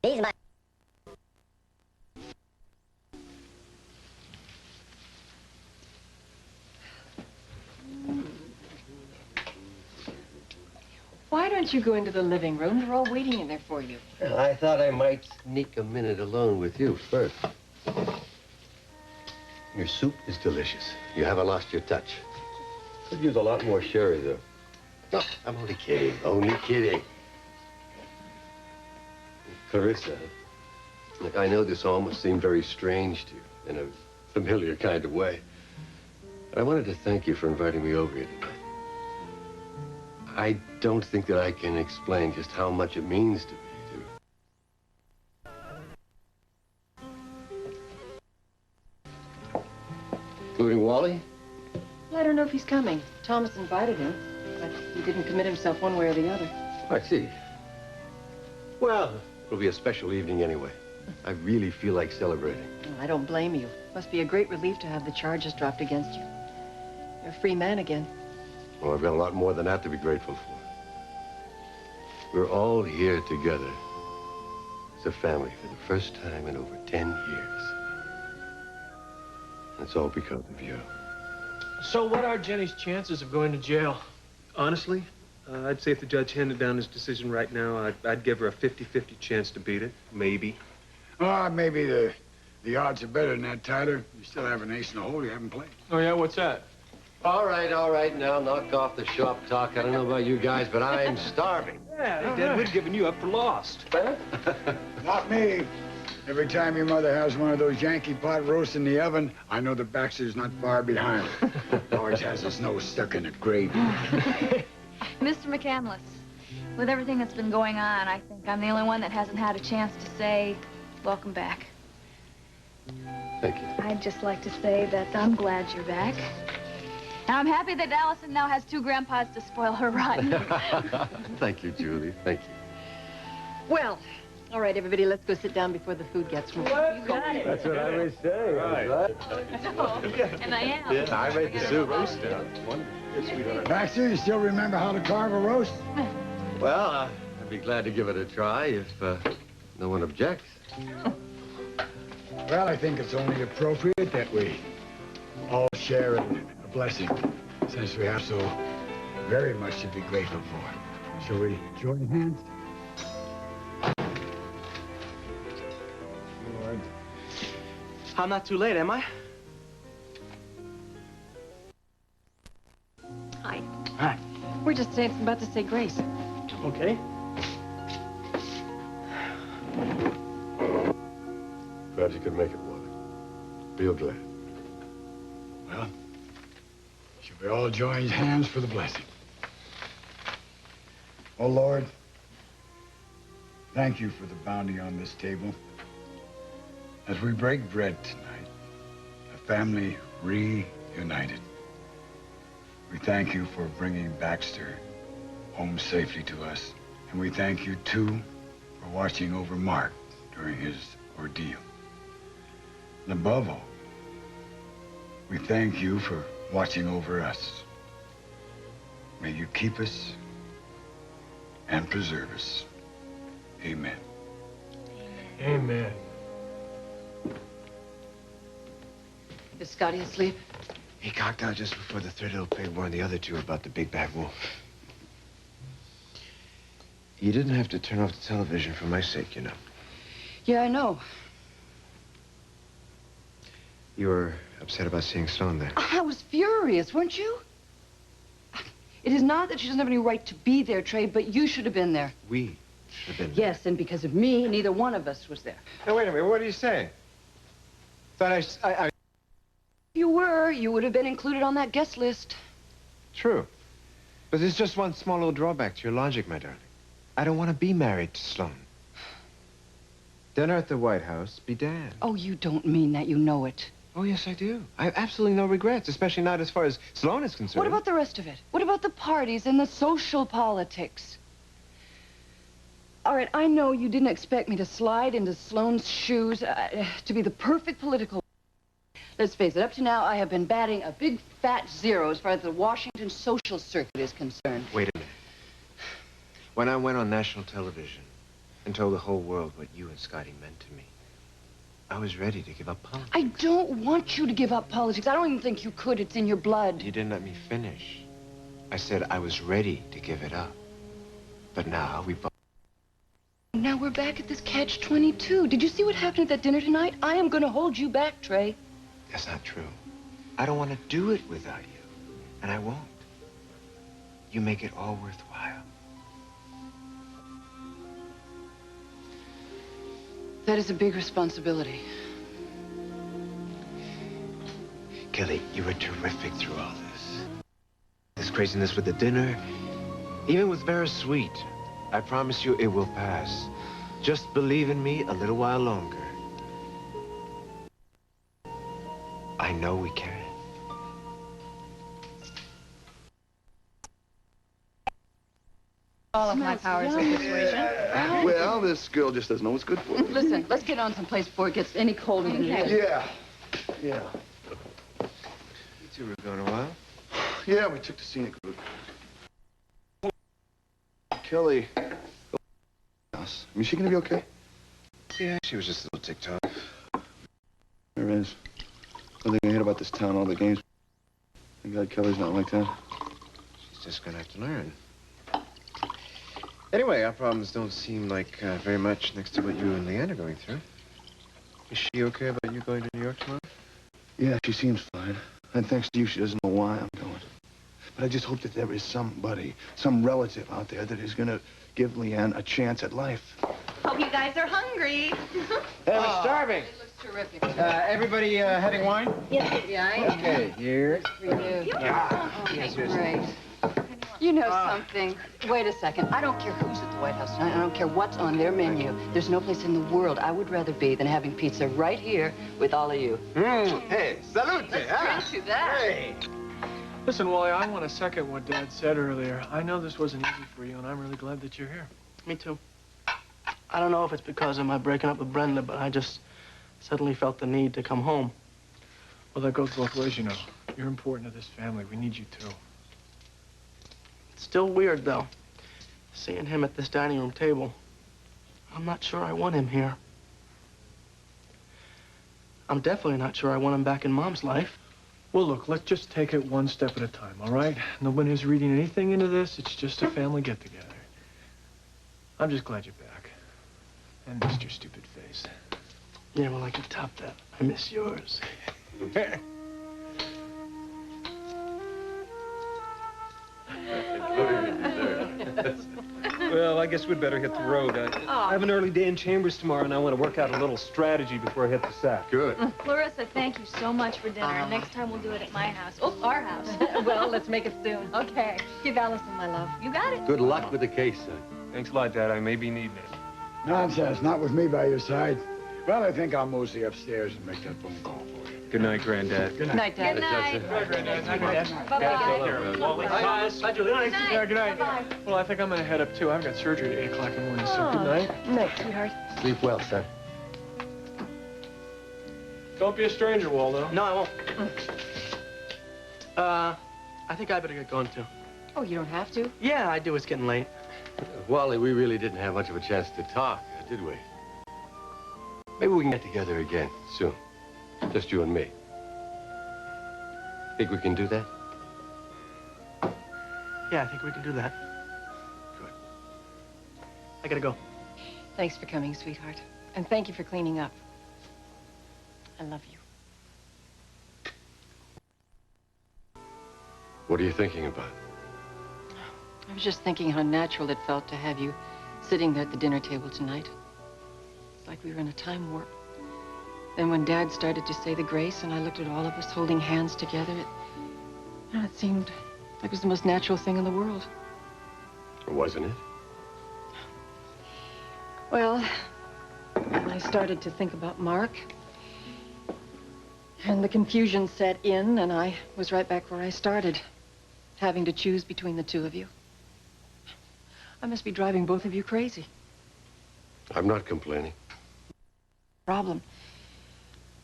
These are my... Why don't you go into the living room? They're all waiting in there for you. Well, I thought I might sneak a minute alone with you first. Your soup is delicious. You haven't lost your touch. Could use a lot more sherry, though. No, I'm only kidding. Only kidding. Clarissa, look, I know this all must seem very strange to you in a familiar kind of way. But I wanted to thank you for inviting me over here tonight. I don't think that I can explain just how much it means to me Including Wally? Well, I don't know if he's coming. Thomas invited him, but he didn't commit himself one way or the other. I see. Well, it'll be a special evening anyway. I really feel like celebrating. Well, I don't blame you. Must be a great relief to have the charges dropped against you. You're a free man again. Well, I've got a lot more than that to be grateful for. We're all here together as a family for the first time in over 10 years. And it's all because of you. So what are Jenny's chances of going to jail? Honestly, I'd say if the judge handed down his decision right now, I'd give her a 50-50 chance to beat it. Maybe. Maybe the odds are better than that, Tyler. You still have an ace in the hole you haven't played. Oh, yeah? What's that? All right, now knock off the shop talk. I don't know about you guys, but I'm starving. Yeah, Dad, we'd given you up for lost. Not me. Every time your mother has one of those Yankee pot roasts in the oven, I know the Baxter's not far behind. Always has his nose stuck in the gravy. Mr. McCandless, with everything that's been going on, I think I'm the only one that hasn't had a chance to say, welcome back. Thank you. I'd just like to say that I'm glad you're back. And I'm happy that Allison now has 2 grandpas to spoil her rotten. Thank you, Julie. Thank you. Well, all right, everybody, let's go sit down before the food gets warm. You got it. That's what I was saying. Right. And I am. Yeah, I made the soup. Roast down. Baxter, you still remember how to carve a roast? Well, I'd be glad to give it a try if no one objects. Well, I think it's only appropriate that we all share in a blessing, since we have so very much to be grateful for. Shall we join hands? Lord. I'm not too late, am I? Hi. Hi. We're just about to say grace. Okay. Glad you could make it, Wally. Real glad. Well, shall we all join hands for the blessing? Oh, Lord, thank you for the bounty on this table. As we break bread tonight, a family reunited. We thank you for bringing Baxter home safely to us. And we thank you, too, for watching over Mark during his ordeal. And above all, we thank you for watching over us. May you keep us and preserve us. Amen. Amen. Is Scotty asleep? He cocked out just before the third little pig warned the other two about the big bad wolf. You didn't have to turn off the television for my sake, you know. Yeah, I know. You were upset about seeing Sloan there. I was furious, weren't you? It is not that she doesn't have any right to be there, Trey, but you should have been there. We should have been there. Yes, and because of me, neither one of us was there. Now, wait a minute. What are you saying? Thought I... If you were, you would have been included on that guest list. True. But there's just one small little drawback to your logic, my darling. I don't want to be married to Sloan. Dinner at the White House, be damned. Oh, you don't mean that. You know it. Oh, yes, I do. I have absolutely no regrets, especially not as far as Sloan is concerned. What about the rest of it? What about the parties and the social politics? All right, I know you didn't expect me to slide into Sloan's shoes, to be the perfect political... Let's face it, up to now, I have been batting a big fat 0 as far as the Washington social circuit is concerned. Wait a minute. When I went on national television and told the whole world what you and Scotty meant to me, I was ready to give up politics. I don't want you to give up politics. I don't even think you could. It's in your blood. You didn't let me finish. I said I was ready to give it up. But now we both... Now we're back at this catch-22. Did you see what happened at that dinner tonight? I am going to hold you back, Trey. That's not true. I don't want to do it without you. And I won't. You make it all worthwhile. That is a big responsibility. Kelly, you were terrific through all this. This craziness with the dinner, even with Vera's sweet, I promise you it will pass. Just believe in me a little while longer. I know we can. All of my powers of persuasion. Well, this girl just doesn't know what's good for her. Listen, let's get on someplace before it gets any colder than it is. Yeah. You two were gone a while. Yeah, we took the scenic route. Kelly. Us. I mean, is she gonna be okay? Yeah, she was just a little ticked off. There is. One thing I hate about this town, all the games. Thank God Kelly's not like that. She's just gonna have to learn. Anyway, our problems don't seem like very much next to what you and Leanne are going through. Is she okay about you going to New York tomorrow? Yeah, she seems fine. And thanks to you, she doesn't know why I'm going. But I just hope that there is somebody, some relative out there that is gonna give Leanne a chance at life. Hope you guys are hungry. Hey, we're starving. It looks terrific. Everybody having wine? Yes. Yeah, Okay, here. for you. Yes, yes. Great. You know something. Wait a second. I don't care who's at the White House tonight. I don't care what's on their menu. There's no place in the world I would rather be than having pizza right here with all of you. Hey, salute! Let's drink to that. Hey! Listen, Wally, I want to second what Dad said earlier. I know this wasn't easy for you, and I'm really glad that you're here. Me too. I don't know if it's because of my breaking up with Brenda, but I just suddenly felt the need to come home. Well, that goes both ways, you know. You're important to this family. We need you, too. It's still weird, though, seeing him at this dining room table. I'm not sure I want him here. I'm definitely not sure I want him back in Mom's life. Well, look, let's just take it one step at a time, all right? No one is reading anything into this. It's just a family get-together. I'm just glad you're back. And missed your stupid face. Yeah, well, I can top that. I miss yours. Well, I guess we'd better hit the road. I have an early day in Chambers tomorrow, and I want to work out a little strategy before I hit the sack. Good. Clarissa, thank you so much for dinner. Next time we'll do it at my house. Oh, our house. Well, let's make it soon. Okay. Give Allison my love. You got it. Good luck with the case, son. Thanks a lot, Dad. I may be needing it. Nonsense, not with me by your side. Well, I think I'll mosey upstairs and make that phone call for you. Good night, Granddad. Good night, Dad. Good night. Bye-bye. Wally. Bye, Julie. Good night. Yeah, good night. Bye-bye. Well, I think I'm going to head up, too. I've got surgery at 8 o'clock in the morning, so good night. Night, sweetheart. Sleep well, son. Don't be a stranger, Waldo. No, I won't. I think I better get going, too. Oh, you don't have to? Yeah, I do. It's getting late. Wally, we really didn't have much of a chance to talk, did we? Maybe we can get together again soon. Just you and me. Think we can do that? Yeah, I think we can do that. Good. I gotta go. Thanks for coming, sweetheart. And thank you for cleaning up. I love you. What are you thinking about? I was just thinking how natural it felt to have you sitting there at the dinner table tonight. It's like we were in a time warp. Then when Dad started to say the grace and I looked at all of us holding hands together, it seemed like it was the most natural thing in the world. Wasn't it? Well, I started to think about Mark. And the confusion set in, and I was right back where I started, having to choose between the two of you. I must be driving both of you crazy. I'm not complaining. Problem.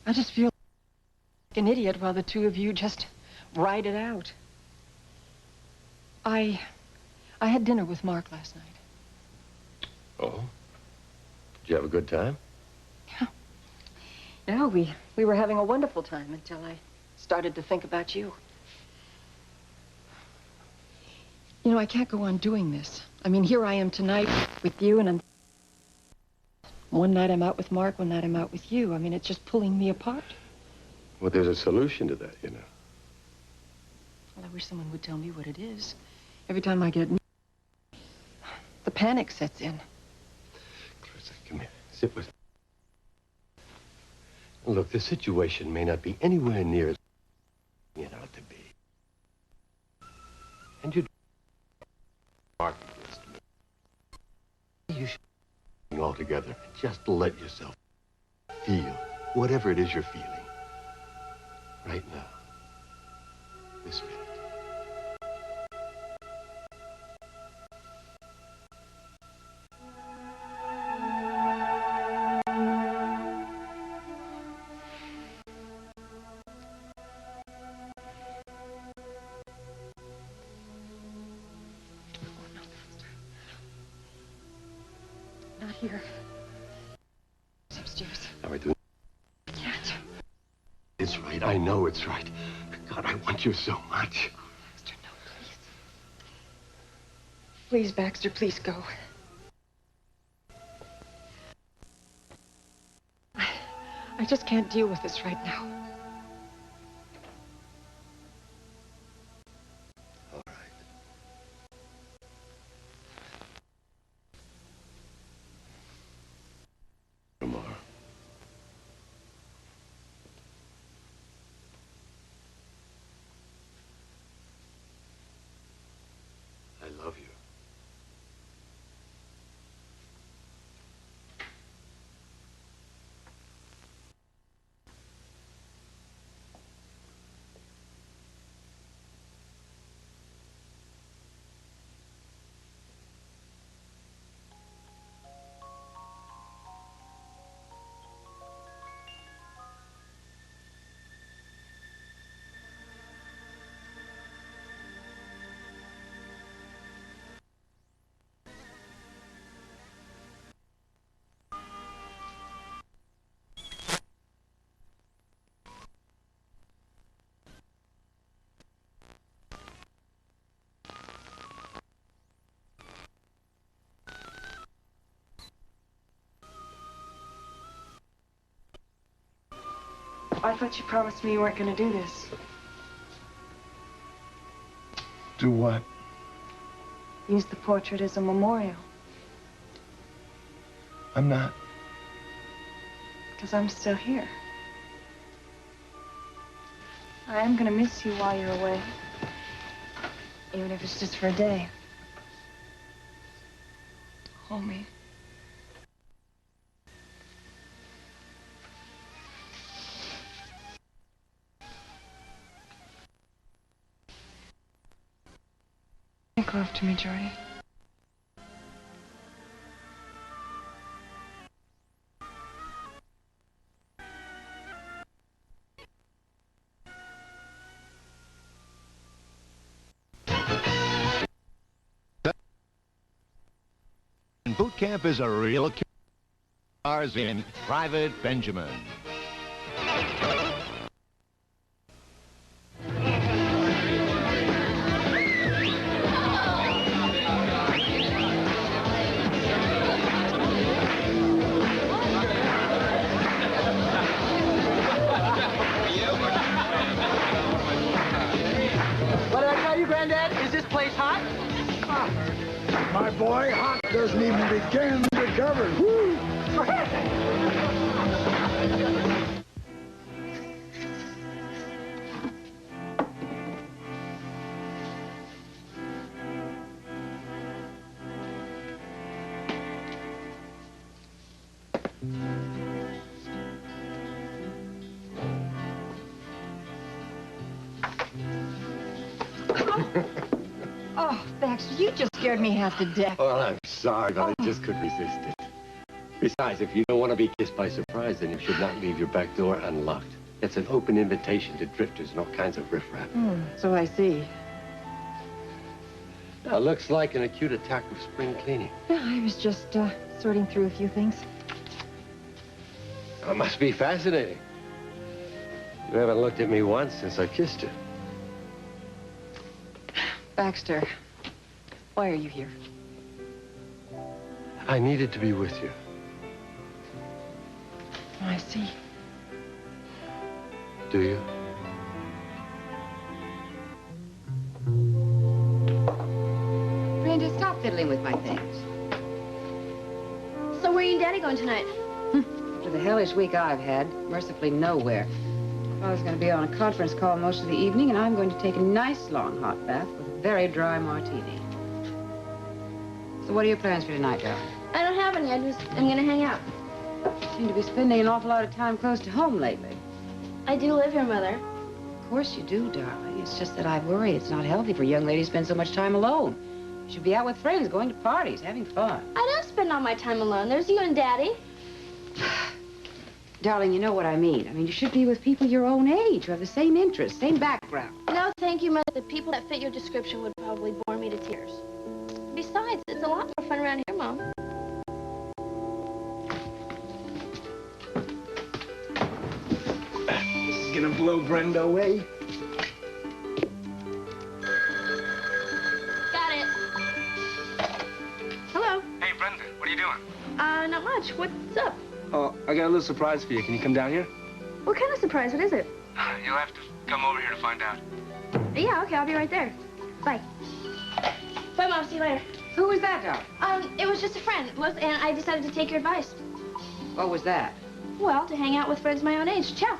I just feel like an idiot while the two of you just ride it out. I had dinner with Mark last night. Oh? Did you have a good time? Yeah, we were having a wonderful time until I started to think about you. You know, I can't go on doing this. I mean, here I am tonight with you, and one night I'm out with Mark, one night I'm out with you. I mean, it's just pulling me apart. Well, there's a solution to that, you know. Well, I wish someone would tell me what it is. Every time I get... the panic sets in. Clarissa, come here. Sit with me. Look, the situation may not be anywhere near as it ought to be. And you... Mark against me. You should all together and just let yourself feel whatever it is you're feeling. Right now. This minute. Not here. It's upstairs. All right, then. Can't. It's right. I know it's right. God, I want you so much. Baxter, no, please. Please, Baxter, please go. I just can't deal with this right now. All right. Tomorrow. I love you. I thought you promised me you weren't going to do this. Do what? Use the portrait as a memorial. I'm not. Because I'm still here. I am going to miss you while you're away. Even if it's just for a day. Hold me. Make love to me, Jordy. Boot camp is a real stars in Private Benjamin. What did I tell you, Granddad? Is this place hot? My boy, Hot doesn't even begin to cover. Woo! Oh, Baxter, you just scared me half to death. Well, I'm sorry, but I just couldn't resist it. Besides, if you don't want to be kissed by surprise, then you should not leave your back door unlocked. It's an open invitation to drifters and all kinds of riffraff. So I see. Now, looks like an acute attack of spring cleaning. Yeah, I was just sorting through a few things. It must be fascinating. You haven't looked at me once since I kissed you. Baxter, why are you here? I needed to be with you. I see. Do you? Brenda, stop fiddling with my things. So where are you and Daddy going tonight? After the hellish week I've had, mercifully nowhere. Father's going to be on a conference call most of the evening, and I'm going to take a nice long hot bath with a very dry martini. So what are your plans for tonight, darling? I don't have any. I'm going to hang out. You seem to be spending an awful lot of time close to home lately. I do live here, Mother. Of course you do, darling. It's just that I worry it's not healthy for young ladies to spend so much time alone. You should be out with friends, going to parties, having fun. I don't spend all my time alone. There's you and Daddy. Darling, you know what I mean. I mean, you should be with people your own age, who have the same interests, same background. No, thank you, Mother. The people that fit your description would probably bore me to tears. Besides, it's a lot more fun around here, Mom. This is gonna blow Brenda away. Got it. Hello. Hey, Brenda, what are you doing? Not much. What's up? Oh, I got a little surprise for you. Can you come down here? What kind of surprise? What is it? You'll have to come over here to find out. Yeah, okay, I'll be right there. Bye. Bye, Mom. See you later. Who was that, darling? It was just a friend, and I decided to take your advice. What was that? Well, to hang out with friends my own age. Ciao.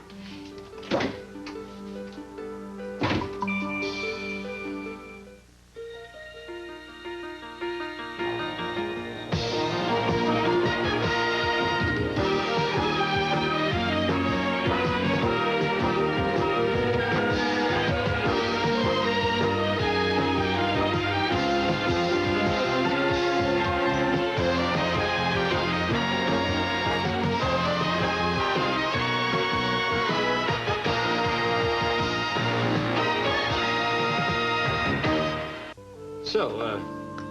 So,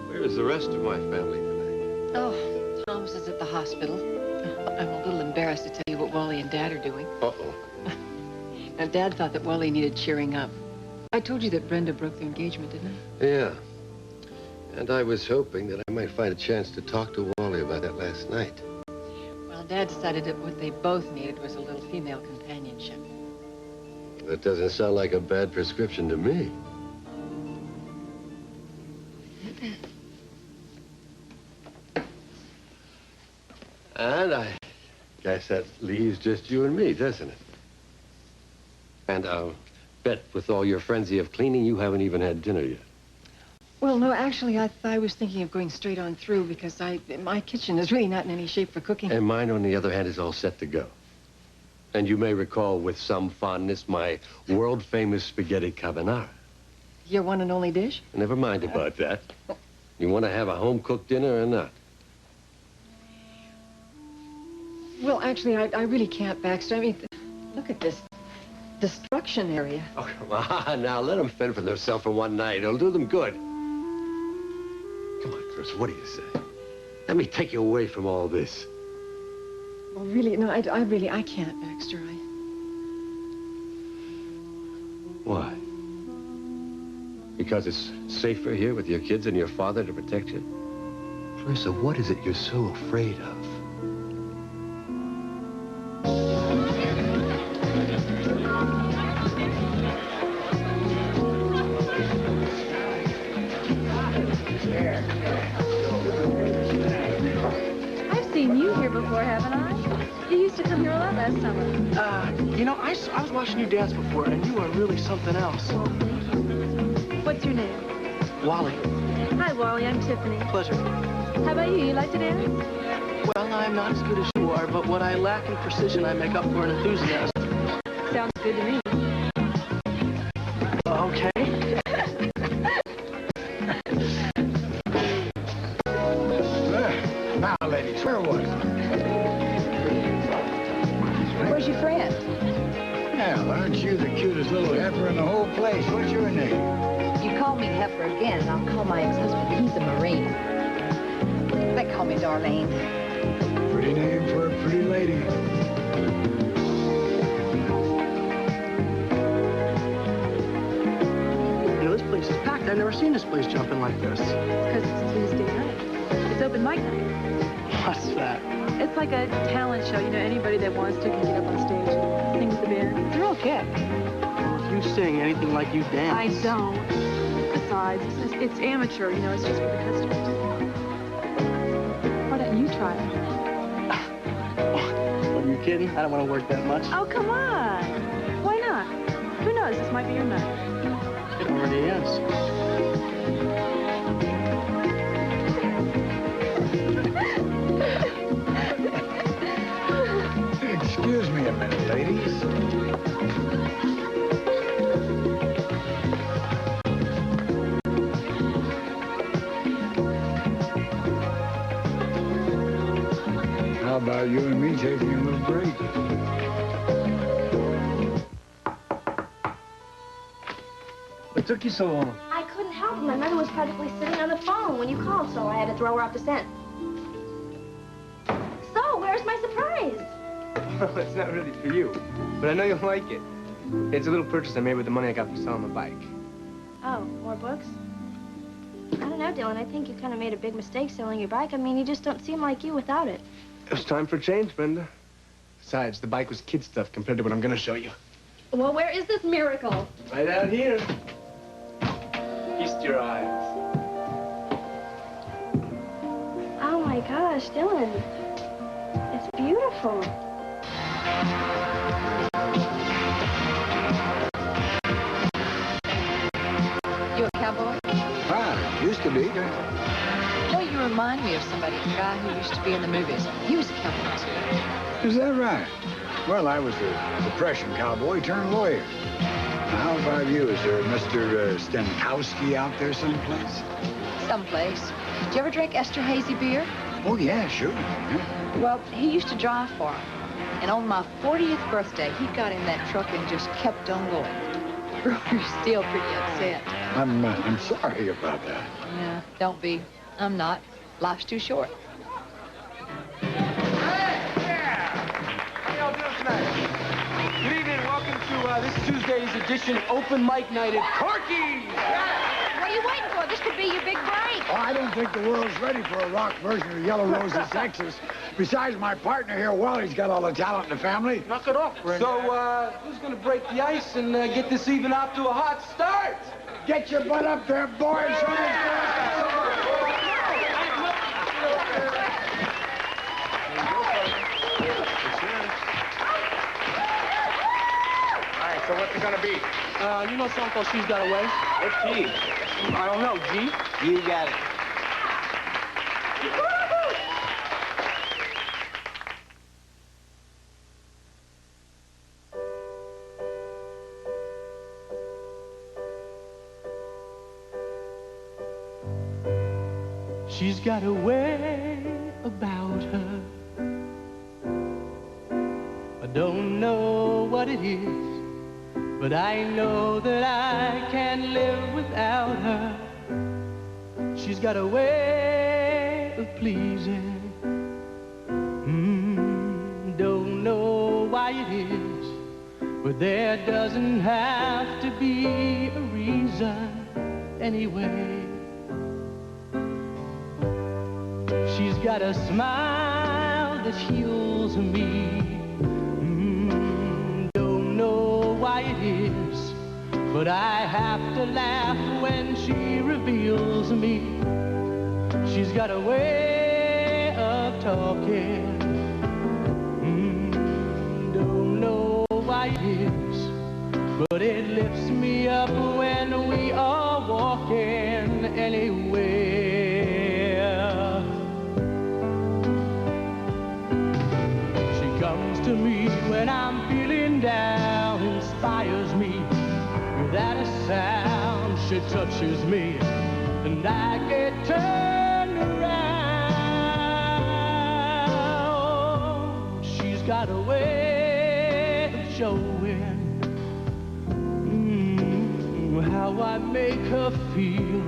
where is the rest of my family tonight? Oh, Tom's is at the hospital. I'm a little embarrassed to tell you what Wally and Dad are doing. Uh-oh. Now, Dad thought that Wally needed cheering up. I told you that Brenda broke their engagement, didn't I? Yeah. And I was hoping that I might find a chance to talk to Wally about that last night. Well, Dad decided that what they both needed was a little female companionship. That doesn't sound like a bad prescription to me. And I guess that leaves just you and me, doesn't it? And I'll bet with all your frenzy of cleaning, you haven't even had dinner yet. Well, no, actually, I was thinking of going straight on through because my kitchen is really not in any shape for cooking. And mine, on the other hand, is all set to go. And you may recall with some fondness my world-famous spaghetti carbonara. Your one and only dish? Never mind about that. You want to have a home-cooked dinner or not? Well, actually, I really can't, Baxter. I mean, look at this destruction area. Oh, come on now. Let them fend for themselves for one night. It'll do them good. Come on, Clarissa, what do you say? Let me take you away from all this. Well, really, no, I can't, Baxter. Why? Because it's safer here with your kids and your father to protect you? Clarissa, what is it you're so afraid of? You know, I was watching you dance before, and you are really something else. Well, thank you. What's your name? Wally. Hi, Wally. I'm Tiffany. Pleasure. How about you? You like to dance? Well, I'm not as good as you are, but what I lack in precision, I make up for in enthusiasm. Sounds good to me. Okay. Now, ladies, where was it? Where's your friend? Well, aren't you the cutest little heifer in the whole place? What's your name? You call me heifer again, and I'll call my ex-husband. He's a Marine. They call me Darlene. Pretty name for a pretty lady. You know, this place is packed. I've never seen this place jumping like this. Because it's Tuesday night. It's open mic night. What's that? It's like a talent show. You know, anybody that wants to can get up on stage and sing with the band. It's a real kick. If you sing anything like you dance. I don't. Besides, it's amateur. You know, it's just for the customers. Why don't you try it? Are you kidding? I don't want to work that much. Oh, come on. Why not? Who knows? This might be your night. It already is. Excuse me a minute, ladies. How about you and me taking a little break? What took you so long? I couldn't help it. My mother was practically sitting on the phone when you called, so I had to throw her off the scent. So, where's my surprise? Well, it's not really for you, but I know you'll like it. It's a little purchase I made with the money I got from selling the bike. Oh, more books? I don't know, Dylan. I think you kind of made a big mistake selling your bike. I mean, you just don't seem like you without it. It was time for a change, Brenda. Besides, the bike was kid stuff compared to what I'm going to show you. Well, where is this miracle? Right out here. Feast your eyes. Oh, my gosh, Dylan. It's beautiful. You a cowboy? Ah, used to be. You know, you remind me of somebody, a guy who used to be in the movies. He was a cowboy, too. Is that right? Well, I was a Depression cowboy turned lawyer. Now, how about you? Is there a Mr. Stenkowski out there someplace? Someplace. Did you ever drink Esterhazy beer? Oh, yeah, sure. Yeah. Well, he used to drive for him. And on my 40th birthday, he got in that truck and just kept on going. We're still pretty upset. I'm sorry about that. Yeah, don't be. I'm not. Life's too short. How y'all doing tonight? Good evening. Welcome to this Tuesday's edition open mic night at Corky's. What are you waiting for? This could be your big break. Oh, I don't think the world's ready for a rock version of Yellow Rose's Texas. Besides, my partner here, Wally's got all the talent in the family. Knock it off, Brenda. So, who's going to break the ice and get this even out to a hot start? Get your butt up there, boys. Show me All right, so what's it going to be? You know a song called She's Got Away? What's key? I don't know, G? You got it. She's got a way about her. I don't know what it is, but I know that I can't live without her. She's got a way of pleasing. Don't know why it is, but there doesn't have to be a reason anyway. She's got a smile that heals me. Don't know why it is, but I have to laugh when she reveals me. She's got a way of talking. Don't know why why it is, but it lifts me up when we are walking anywhere. She comes to me when I'm feeling down, inspires me without a sound. She touches me and I get turned around. She's got a way of showing how I make her feel,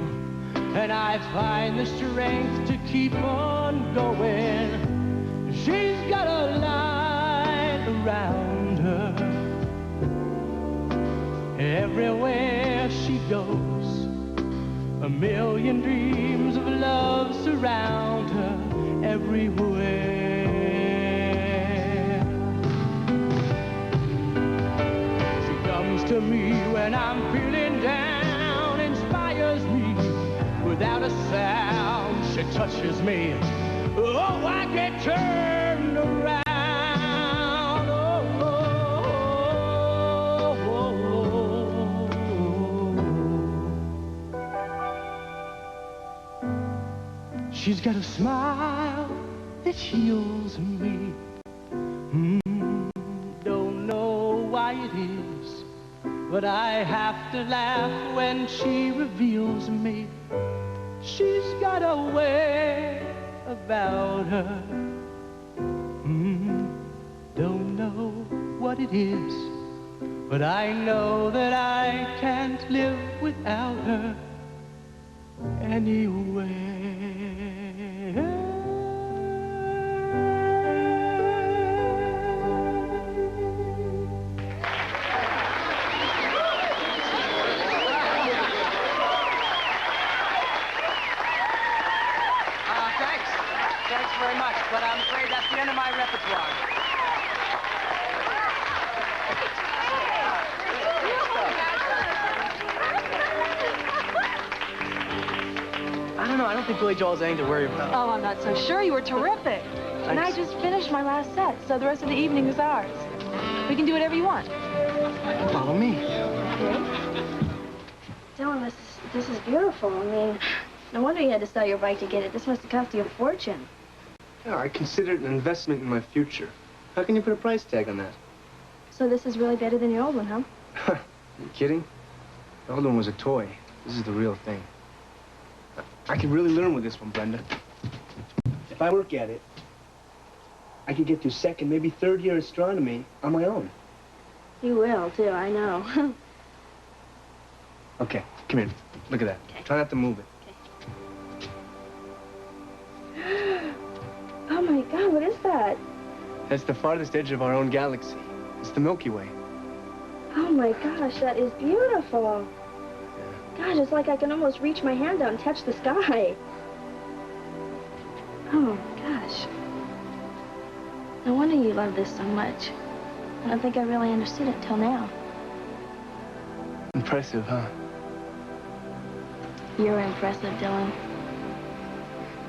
and I find the strength to keep on going. She's got a light around her. Everywhere she goes, a million dreams of love surround her everywhere. She comes to me when I'm feeling down, inspires me without a sound. She touches me, oh, I get turned around. She's got a smile that heals me. Don't know why it is, but I have to laugh when she reveals me. She's got a way about her. Don't know what it is, but I know that I can't live without her anywhere. Thanks very much, but I'm afraid that's the end of my repertoire. I don't know. I don't think Billy Joel's anything to worry about. Oh, I'm not so sure. You were terrific. And I just finished my last set, so the rest of the evening is ours. We can do whatever you want. Follow me. Dylan, this is beautiful. I mean, no wonder you had to sell your bike to get it. This must have cost you a fortune. Yeah, I consider it an investment in my future. How can you put a price tag on that? So this is really better than your old one, huh? Are you kidding? The old one was a toy. This is the real thing. I could really learn with this one, Brenda. If I work at it, I could get through second, maybe third year astronomy on my own. You will, too, I know. Okay, come here. Look at that. Okay. Try not to move it. Oh, my God, what is that? That's the farthest edge of our own galaxy. It's the Milky Way. Oh, my gosh, that is beautiful. Gosh, it's like I can almost reach my hand out and touch the sky. Oh, gosh. No wonder you love this so much. I don't think I really understood it till now. Impressive, huh? You're impressive, Dylan.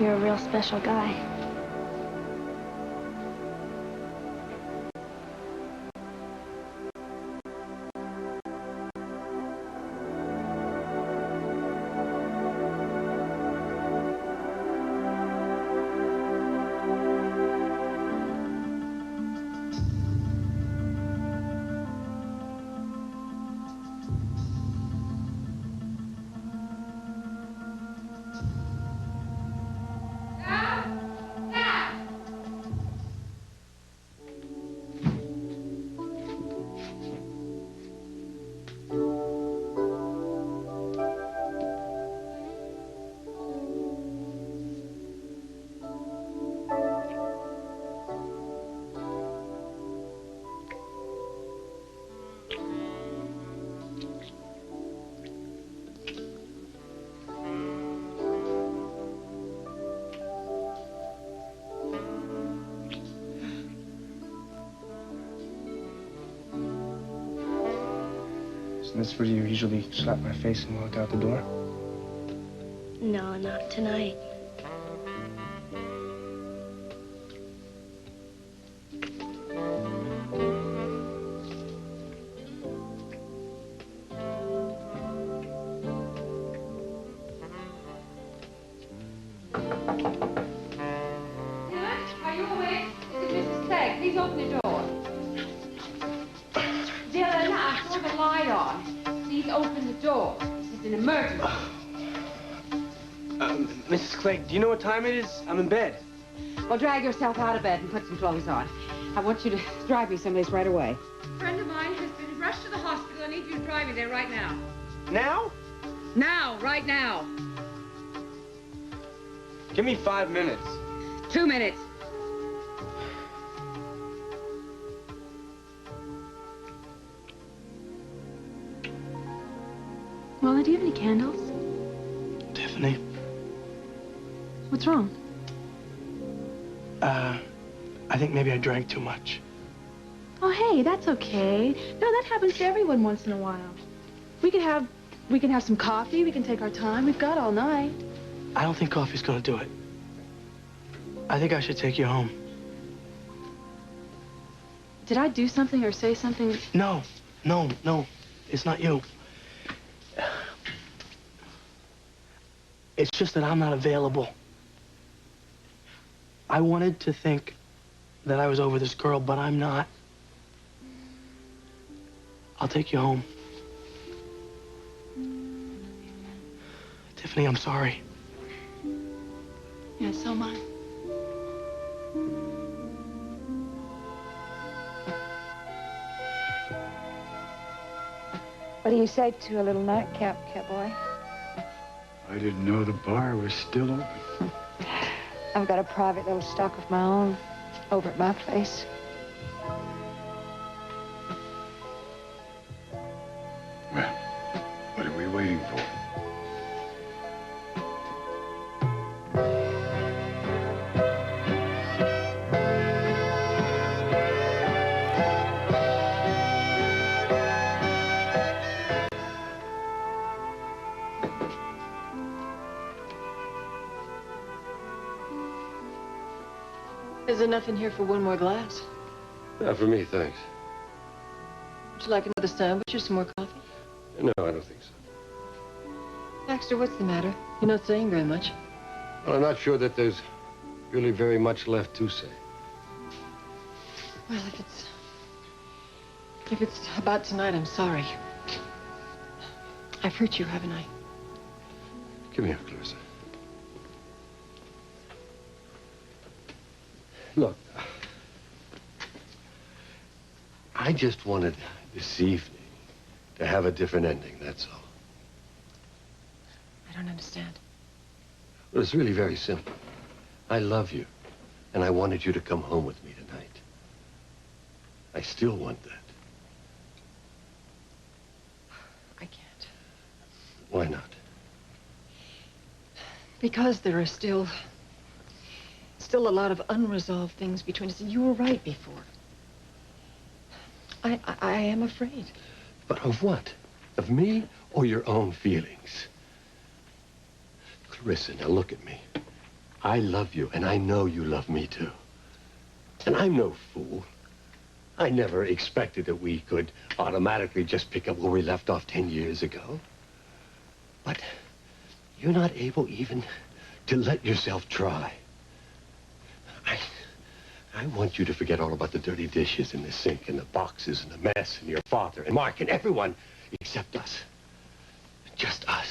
You're a real special guy. Isn't this where you usually slap my face and walk out the door? No, not tonight. light on. Please open the door. This is an emergency. Mrs. Clegg, do you know what time it is? I'm in bed. Well, drag yourself out of bed and put some clothes on. I want you to drive me someplace right away. A friend of mine has been rushed to the hospital. I need you to drive me there right now. Now? Now, right now. Give me 5 minutes. 2 minutes. Wally, do you have any candles? Tiffany, What's wrong? I think maybe I drank too much. Oh, hey, that's okay. No, that happens to everyone once in a while. We can have some coffee. We can take our time. We've got all night. I don't think coffee's gonna do it. I think I should take you home. Did I do something or say something? No. It's not you. It's just that I'm not available. I wanted to think that I was over this girl, but I'm not. I'll take you home. Tiffany, I'm sorry. Yeah, so am I. What do you say to a little nightcap, cowboy? I didn't know the bar was still open. I've got a private little stock of my own over at my place. Well, what are we waiting for? There's enough in here for one more glass. Not for me, thanks. Would you like another sandwich or some more coffee? No, I don't think so. Baxter, what's the matter? You're not saying very much. Well, I'm not sure that there's really very much left to say. Well, if it's about tonight, I'm sorry. I've hurt you, haven't I? Come here, Clarissa. Look, I just wanted this evening to have a different ending, that's all. I don't understand. Well, it's really very simple. I love you, and I wanted you to come home with me tonight. I still want that. I can't. Why not? Because there are still a lot of unresolved things between us. You were right before. I am afraid. But of what? Of me or your own feelings? Clarissa, now look at me. I love you, and I know you love me too. And I'm no fool. I never expected that we could automatically just pick up where we left off 10 years ago. But you're not able even to let yourself try. I want you to forget all about the dirty dishes in the sink and the boxes and the mess and your father and Mark and everyone except us. Just us.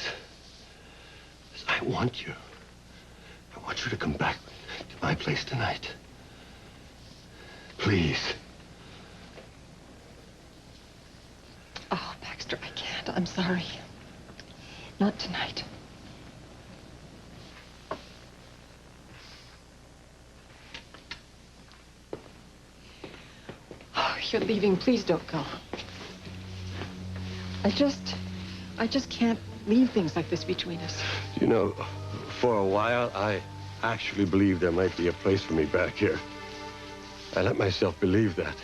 I want you. I want you to come back to my place tonight. Please. Oh, Baxter, I can't. I'm sorry. Not tonight. Oh, you're leaving. Please don't go. I just can't leave things like this between us. You know, for a while, I actually believed there might be a place for me back here. I let myself believe that.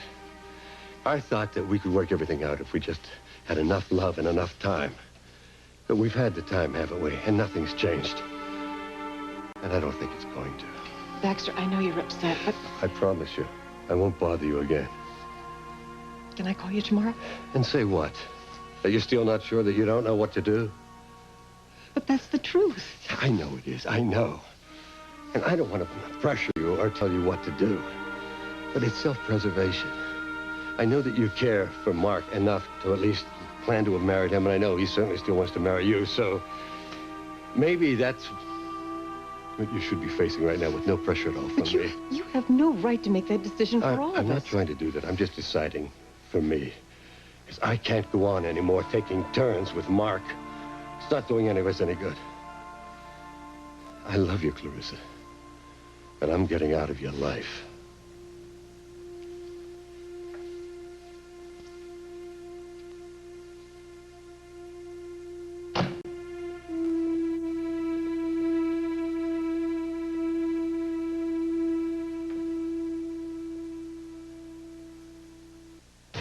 I thought that we could work everything out if we just had enough love and enough time. But we've had the time, haven't we? And nothing's changed. And I don't think it's going to. Baxter, I know you're upset, but... I promise you, I won't bother you again. Can I call you tomorrow? And say what? Are you still not sure that you don't know what to do? But that's the truth. I know it is, I know. And I don't want to pressure you or tell you what to do. But it's self-preservation. I know that you care for Mark enough to at least planned to have married him, and I know he certainly still wants to marry you, so maybe that's what you should be facing right now with no pressure at all from me. You have no right to make that decision for all of us. I'm not trying to do that. I'm just deciding for me. Because I can't go on anymore taking turns with Mark. It's not doing any of us any good. I love you, Clarissa. But I'm getting out of your life.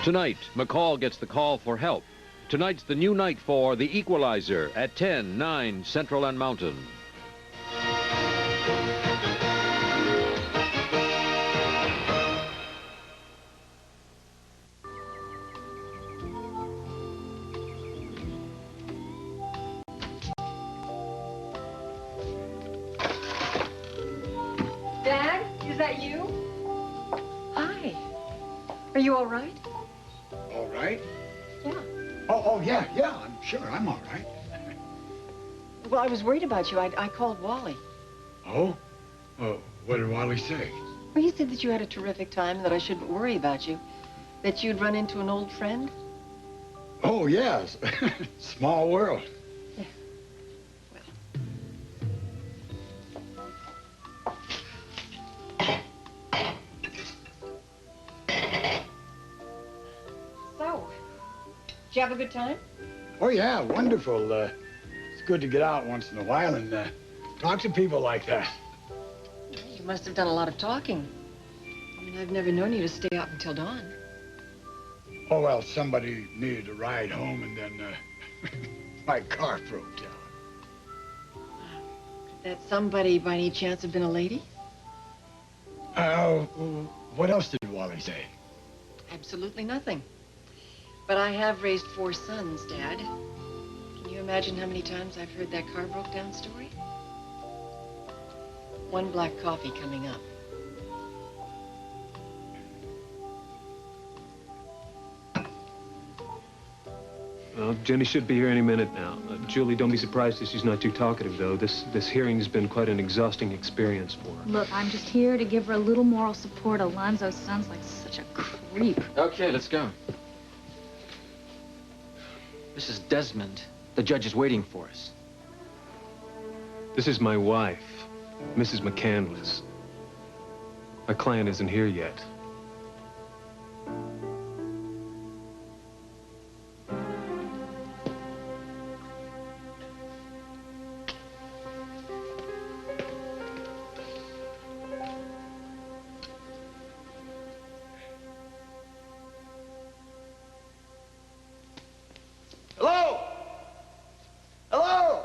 Tonight, McCall gets the call for help. Tonight's the new night for The Equalizer at 10, 9 Central and Mountain. Dad, is that you? Hi. Are you all right? All right? Yeah. Oh, yeah, I'm sure I'm all right. Well, I was worried about you. I called Wally. Oh? Oh, what did Wally say? Well, he said that you had a terrific time, that I shouldn't worry about you. That you'd run into an old friend. Oh, yes. Small world. So, did you have a good time? Oh, yeah, wonderful. It's good to get out once in a while and talk to people like that. You must have done a lot of talking. I mean, I've never known you to stay out until dawn. Oh, well, somebody needed a ride home and then my car broke down. Could that somebody, by any chance, have been a lady? What else did Wally say? Absolutely nothing. But I have raised 4 sons, Dad. Can you imagine how many times I've heard that car broke down story? 1 black coffee coming up. Well, Jenny should be here any minute now. Julie, don't be surprised if she's not too talkative, though. This hearing's been quite an exhausting experience for her. Look, I'm just here to give her a little moral support. Alonzo sounds like such a creep. Okay, let's go. Mrs. Desmond, the judge is waiting for us. This is my wife, Mrs. McCandless. My client isn't here yet. Hello? Hello?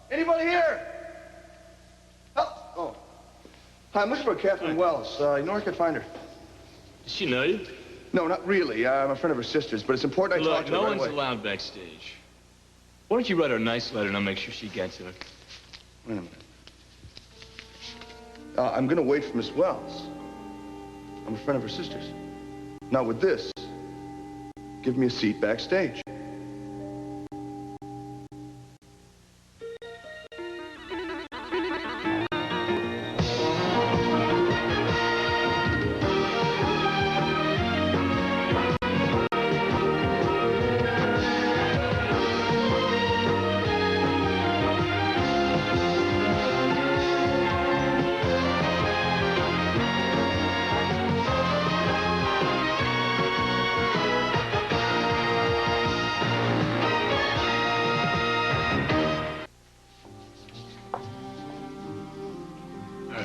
Anybody here? Oh. Hi, I'm looking for Catherine Wells. You know where I can find her? Does she know you? No, not really. I'm a friend of her sister's, but it's important I talk Look, to her no right one's away. allowed backstage. Why don't you write her a nice letter and I'll make sure she gets it? Wait a minute. I'm gonna wait for Miss Wells. I'm a friend of her sister's. Now with this, give me a seat backstage.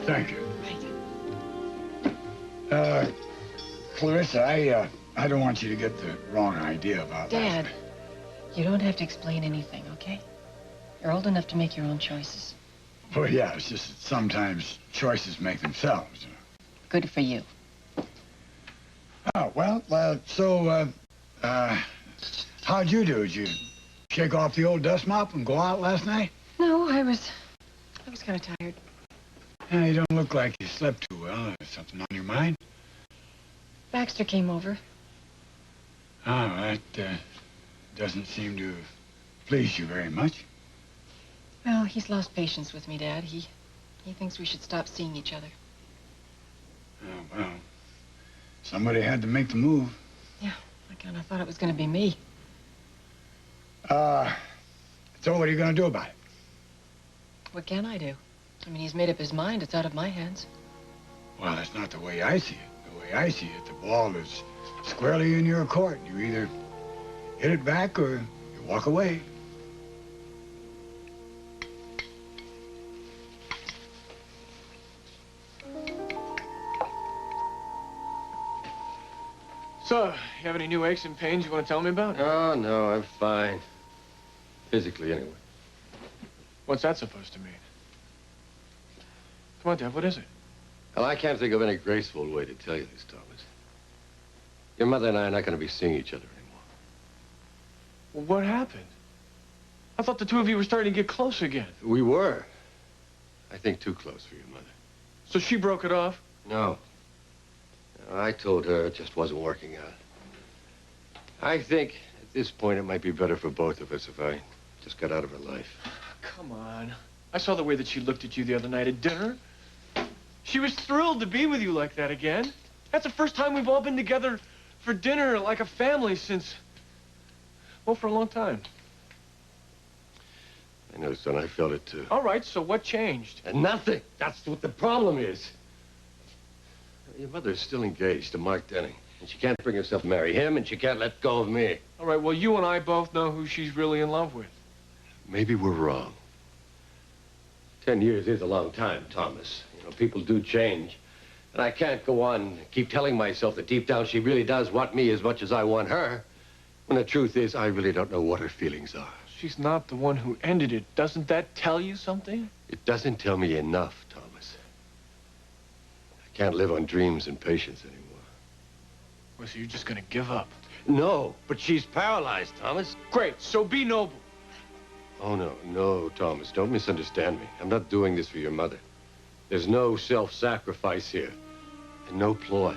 Thank you. Clarissa, I don't want you to get the wrong idea about that. Dad, you don't have to explain anything, okay? You're old enough to make your own choices. Oh, yeah, it's just that sometimes choices make themselves. Good for you. Oh, well, how'd you do? Did you shake off the old dust mop and go out last night? No, I was kind of tired. Yeah, you don't look like you slept too well. There's something on your mind? Baxter came over. Oh, doesn't seem to please you very much. Well, he's lost patience with me, Dad. He thinks we should stop seeing each other. Oh, well, somebody had to make the move. Yeah, I kind of thought it was going to be me. So what are you going to do about it? What can I do? I mean, he's made up his mind. It's out of my hands. Well, that's not the way I see it. The way I see it, the ball is squarely in your court. You either hit it back or you walk away. So, you have any new aches and pains you want to tell me about? Oh, no, I'm fine. Physically, anyway. What's that supposed to mean? Come on, Dad, what is it? Well, I can't think of any graceful way to tell you this, Thomas. Your mother and I are not going to be seeing each other anymore. Well, what happened? I thought the two of you were starting to get close again. We were. I think too close for your mother. So she broke it off? No. No, I told her it just wasn't working out. I think at this point it might be better for both of us if I just got out of her life. Come on. I saw the way that she looked at you the other night at dinner. She was thrilled to be with you like that again. That's the first time we've all been together for dinner like a family since, well, for a long time. I know, son, I felt it too. All right, so what changed? And nothing. That's what the problem is. Your mother's still engaged to Mark Denning, and she can't bring herself to marry him, and she can't let go of me. All right, well, you and I both know who she's really in love with. Maybe we're wrong. 10 years is a long time, Thomas. You know, people do change. And I can't go on keep telling myself that deep down she really does want me as much as I want her, when the truth is I really don't know what her feelings are. She's not the one who ended it. Doesn't that tell you something? It doesn't tell me enough, Thomas. I can't live on dreams and patience anymore. Well, so you're just gonna give up? No, but she's paralyzed, Thomas. Great, so be noble. Oh, no, Thomas, don't misunderstand me. I'm not doing this for your mother. There's no self-sacrifice here, and no ploy.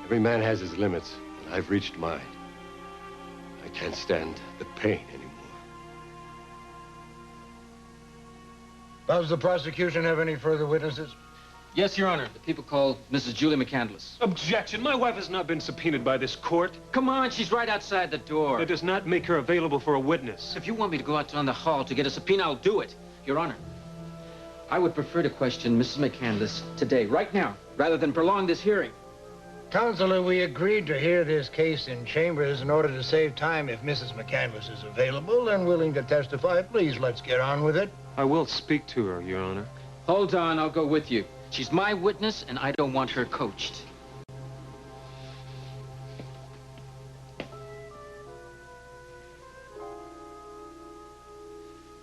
Every man has his limits, and I've reached mine. I can't stand the pain anymore. Does the prosecution have any further witnesses? Yes, Your Honor. The people called Mrs. Julie McCandless. Objection. My wife has not been subpoenaed by this court. Come on, she's right outside the door. That does not make her available for a witness. If you want me to go out on the hall to get a subpoena, I'll do it. Your Honor, I would prefer to question Mrs. McCandless today, right now, rather than prolong this hearing. Counselor, we agreed to hear this case in chambers in order to save time. If Mrs. McCandless is available and willing to testify, please, let's get on with it. I will speak to her, Your Honor. Hold on, I'll go with you. She's my witness, and I don't want her coached.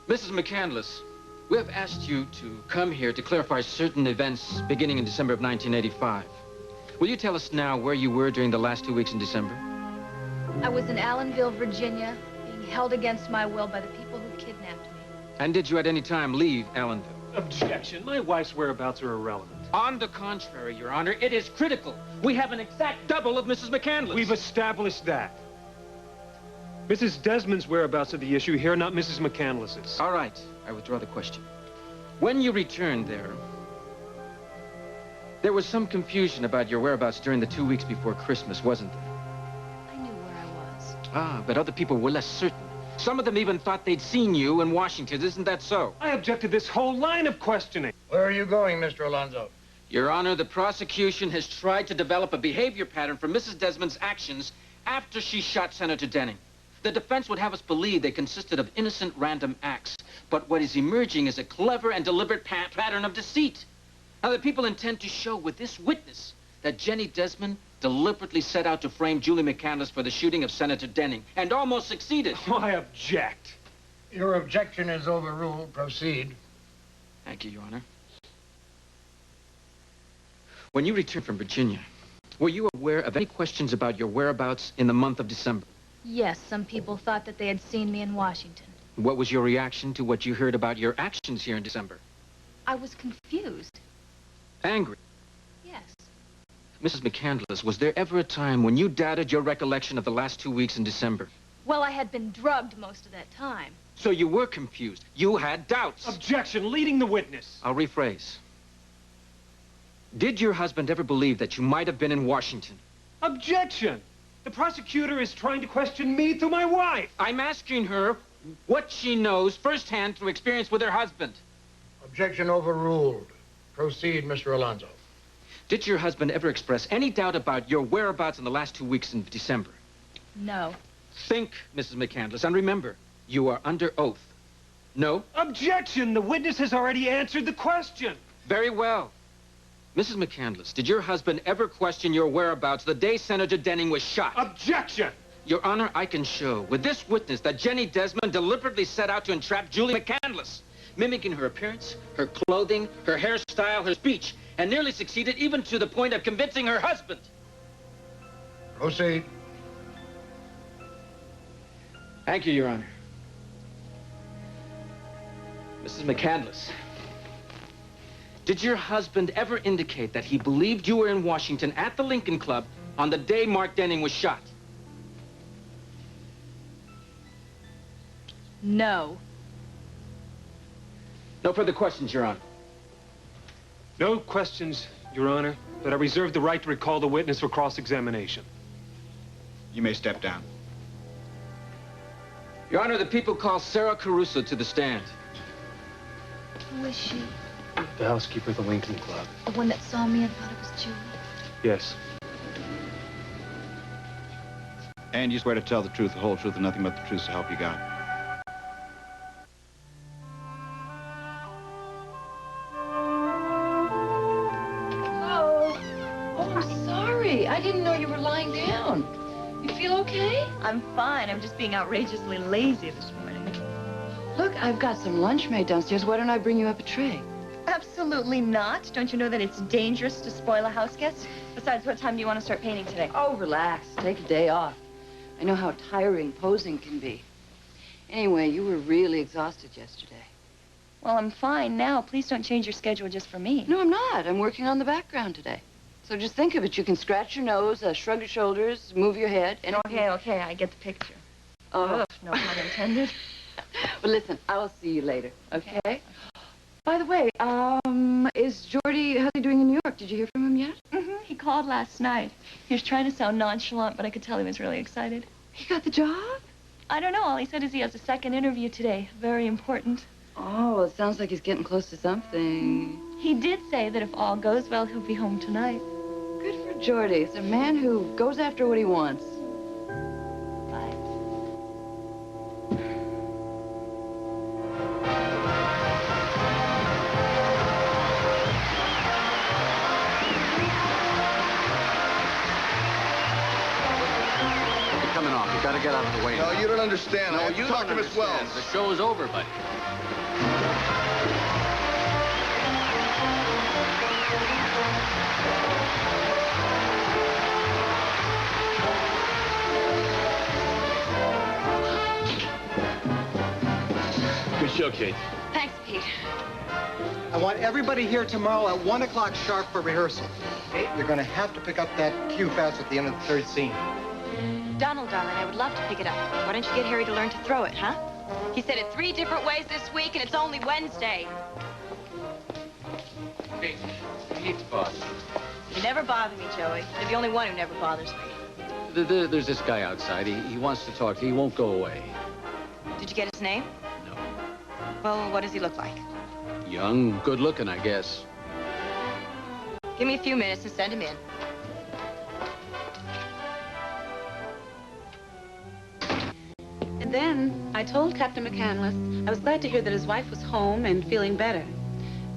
Mrs. McCandless, we have asked you to come here to clarify certain events beginning in December of 1985. Will you tell us now where you were during the last 2 weeks in December? I was in Allenville, Virginia, being held against my will by the people who kidnapped me. And did you at any time leave Allenville? Objection. My wife's whereabouts are irrelevant. On the contrary, Your Honor, it is critical. We have an exact double of Mrs. McCandless. We've established that. Mrs. Desmond's whereabouts are the issue here, not Mrs. McCandless's. All right, I withdraw the question. When you returned there was some confusion about your whereabouts during the 2 weeks before Christmas, wasn't there? I knew where I was. Ah, but other people were less certain. Some of them even thought they'd seen you in Washington. Isn't that so? I object to this whole line of questioning. Where are you going, Mr. Alonzo? Your Honor, the prosecution has tried to develop a behavior pattern for Mrs. Desmond's actions after she shot Senator Denning. The defense would have us believe they consisted of innocent random acts. But what is emerging is a clever and deliberate pattern of deceit. Now, the people intend to show with this witness that Jenny Desmond deliberately set out to frame Julie McCandless for the shooting of Senator Denning, and almost succeeded. I object. Your objection is overruled. Proceed. Thank you, Your Honor. When you returned from Virginia, were you aware of any questions about your whereabouts in the month of December? Yes, some people thought that they had seen me in Washington. What was your reaction to what you heard about your actions here in December? I was confused. Angry? Yes. Mrs. McCandless, was there ever a time when you doubted your recollection of the last 2 weeks in December? Well, I had been drugged most of that time. So you were confused. You had doubts. Objection, leading the witness. I'll rephrase. Did your husband ever believe that you might have been in Washington? Objection! The prosecutor is trying to question me through my wife. I'm asking her what she knows firsthand through experience with her husband. Objection overruled. Proceed, Mr. Alonzo. Did your husband ever express any doubt about your whereabouts in the last 2 weeks in December? No. Think, Mrs. McCandless, and remember, you are under oath. No? Objection! The witness has already answered the question. Very well. Mrs. McCandless, did your husband ever question your whereabouts the day Senator Denning was shot? Objection! Your Honor, I can show with this witness that Jenny Desmond deliberately set out to entrap Julie McCandless, mimicking her appearance, her clothing, her hairstyle, her speech, and nearly succeeded even to the point of convincing her husband. Proceed. Thank you, Your Honor. Mrs. McCandless, did your husband ever indicate that he believed you were in Washington at the Lincoln Club on the day Mark Denning was shot? No. No further questions, Your Honor. No questions, Your Honor, but I reserve the right to recall the witness for cross-examination. You may step down. Your Honor, the people call Sarah Caruso to the stand. Who is she? The housekeeper of the Lincoln Club. The one that saw me and thought it was Julie? Yes. And you swear to tell the truth, the whole truth, and nothing but the truth, so help you God. Hello. Oh, I'm sorry. I didn't know you were lying down. You feel okay? I'm fine. I'm just being outrageously lazy this morning. Look, I've got some lunch made downstairs. Why don't I bring you up a tray? Absolutely not. Don't you know that it's dangerous to spoil a house guest? Besides, what time do you want to start painting today? Oh, relax. Take a day off. I know how tiring posing can be. Anyway, you were really exhausted yesterday. Well, I'm fine now. Please don't change your schedule just for me. No, I'm not. I'm working on the background today. So just think of it. You can scratch your nose, shrug your shoulders, move your head. And Okay, I get the picture. Oh. Ugh, no pun intended. Well, listen, I'll see you later, okay? By the way, is Jordy, how's he doing in New York? Did you hear from him yet? Mm-hmm. He called last night. He was trying to sound nonchalant, but I could tell he was really excited. He got the job? I don't know. All he said is he has a second interview today. Very important. Oh, well, it sounds like he's getting close to something. He did say that if all goes well, he'll be home tonight. Good for Jordy. It's a man who goes after what he wants. Bye. You're coming off. You gotta get out of the way. No, you don't understand. No, I have to you talk don't to Miss Wells. understand. The show is over, buddy. Good show, Kate. Thanks, Pete. I want everybody here tomorrow at 1 o'clock sharp for rehearsal. Okay? You're going to have to pick up that cue fast at the end of the third scene. Donald, darling, I would love to pick it up. Why don't you get Harry to learn to throw it, huh? He said it 3 different ways this week, and it's only Wednesday. Kate, I hate to bother You never bother me, Joey. You're the only one who never bothers me. you. There's this guy outside. He wants to talk to you. He won't go away. Did you get his name? No. Well, what does he look like? Young, good looking, I guess. Give me a few minutes and send him in. And then I told Captain McCandless I was glad to hear that his wife was home and feeling better.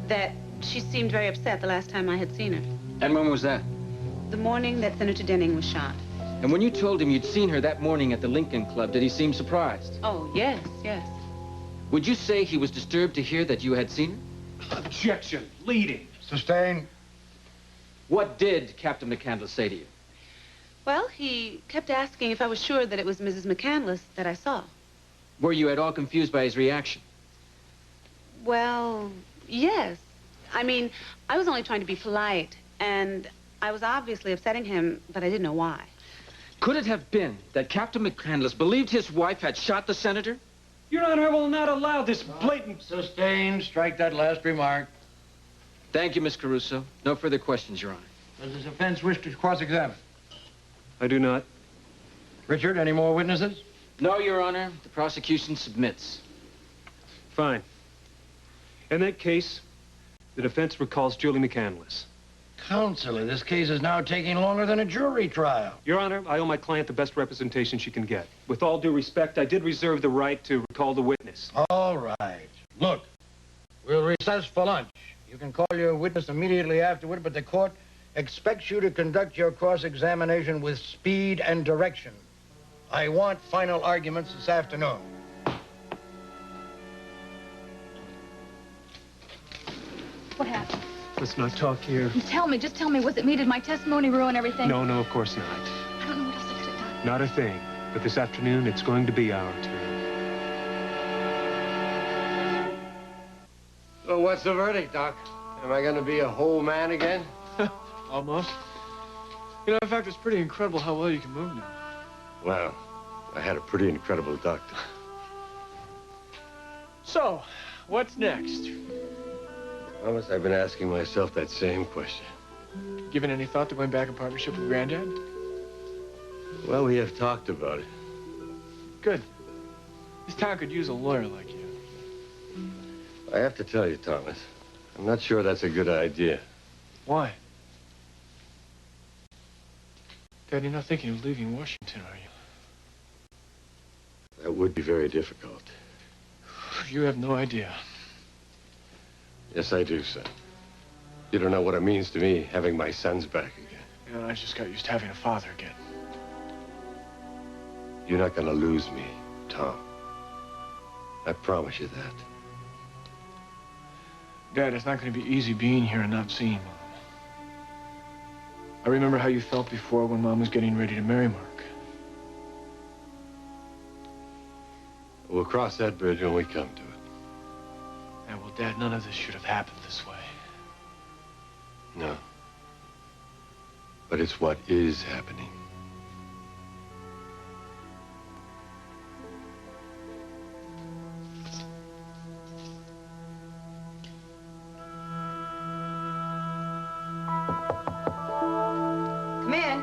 That she seemed very upset the last time I had seen her. And when was that? The morning that Senator Denning was shot. And when you told him you'd seen her that morning at the Lincoln Club, did he seem surprised? Oh, yes, yes. Would you say he was disturbed to hear that you had seen her? Objection. Leading. Sustain. What did Captain McCandless say to you? Well, he kept asking if I was sure that it was Mrs. McCandless that I saw. Were you at all confused by his reaction? Well, yes. I mean, I was only trying to be polite, and I was obviously upsetting him, but I didn't know why. Could it have been that Captain McCandless believed his wife had shot the senator? Your Honor, I will not allow this blatant... Sustained. Strike that last remark. Thank you, Miss Caruso. No further questions, Your Honor. Does this offense wish to cross-examine? I do not. Richard, any more witnesses? No, Your Honor. The prosecution submits. Fine. In that case, the defense recalls Julie McCandless. Counselor, this case is now taking longer than a jury trial. Your Honor, I owe my client the best representation she can get. With all due respect, I did reserve the right to recall the witness. All right. Look, we'll recess for lunch. You can call your witness immediately afterward, but the court expects you to conduct your cross-examination with speed and direction. I want final arguments this afternoon. What happened? Let's not talk here. Tell me, just tell me, was it me? Did my testimony ruin everything? No, of course not. I don't know what else I could have done. Not a thing. But this afternoon, it's going to be our turn. So what's the verdict, Doc? Am I going to be a whole man again? Almost. You know, in fact, it's pretty incredible how well you can move now. Well, I had a pretty incredible doctor. So, what's next? Thomas, I've been asking myself that same question. Given any thought to going back in partnership with Granddad? Well, we have talked about it. Good. This town could use a lawyer like you. I have to tell you, Thomas, I'm not sure that's a good idea. Why? Dad, you're not thinking of leaving Washington, are you? That would be very difficult. You have no idea. Yes, I do, son. You don't know what it means to me having my sons back again. You know, I just got used to having a father again. You're not gonna lose me, Tom. I promise you that. Dad, it's not going to be easy being here and not seeing Mom. I remember how you felt before when Mom was getting ready to marry Mark. We'll cross that bridge when we come to it. Yeah, well, Dad, none of this should have happened this way. No. But it's what is happening. Come in.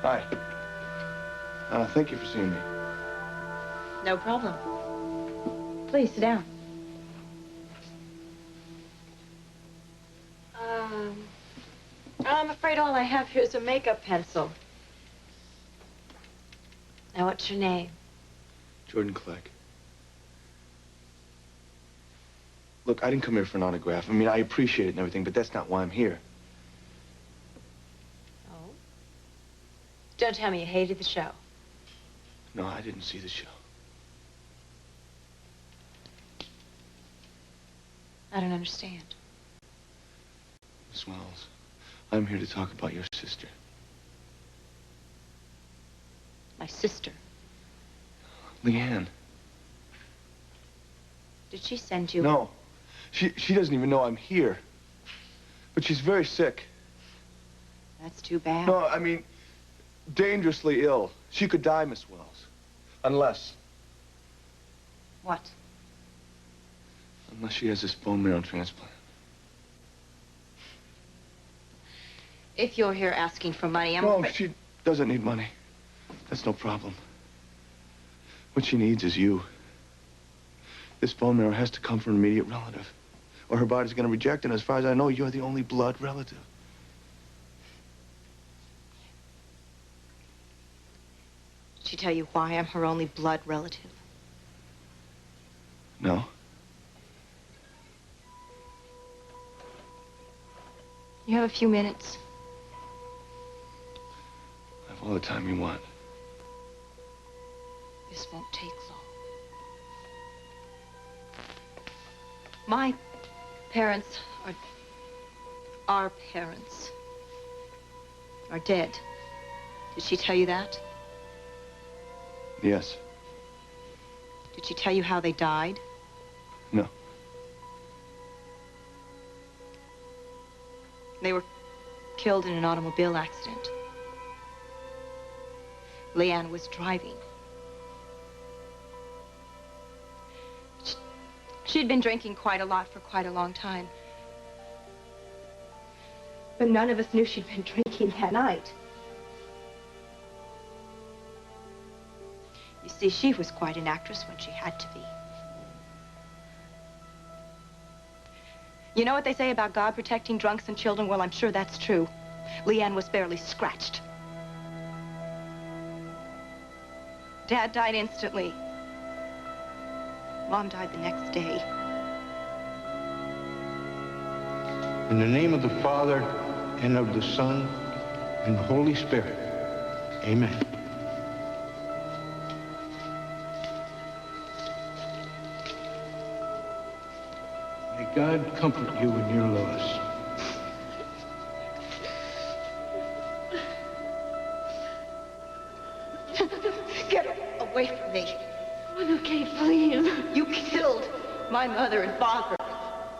Hi. Thank you for seeing me. No problem. Please, sit down. I'm afraid all I have here is a makeup pencil. Now, what's your name? Jordan Clegg. Look, I didn't come here for an autograph. I mean, I appreciate it and everything, but that's not why I'm here. Oh? Don't tell me you hated the show. No, I didn't see the show. I don't understand. Miss Wells, I'm here to talk about your sister. My sister. Leanne. Did she send you? No. She doesn't even know I'm here. But she's very sick. That's too bad. No, I mean, dangerously ill. She could die, Miss Wells. Unless What? she has this bone marrow transplant. If you're here asking for money, I'm No, afraid... she doesn't need money. That's no problem. What she needs is you. This bone marrow has to come from an immediate relative, or her body's going to reject it. And as far as I know, you're the only blood relative. Did she tell you why I'm her only blood relative? No. You have a few minutes. I have all the time you want. This won't take long. My parents are... Our parents are dead. Did she tell you that? Yes. Did she tell you how they died? No. They were killed in an automobile accident. Leanne was driving. She'd been drinking quite a lot for quite a long time. But none of us knew she'd been drinking that night. You see, she was quite an actress when she had to be. You know what they say about God protecting drunks and children? Well, I'm sure that's true. Leanne was barely scratched. Dad died instantly. Mom died the next day. In the name of the Father, and of the Son, and the Holy Spirit. Amen. May God comfort you in your loss. Get away from me. Oh, okay, please. You killed my mother and father.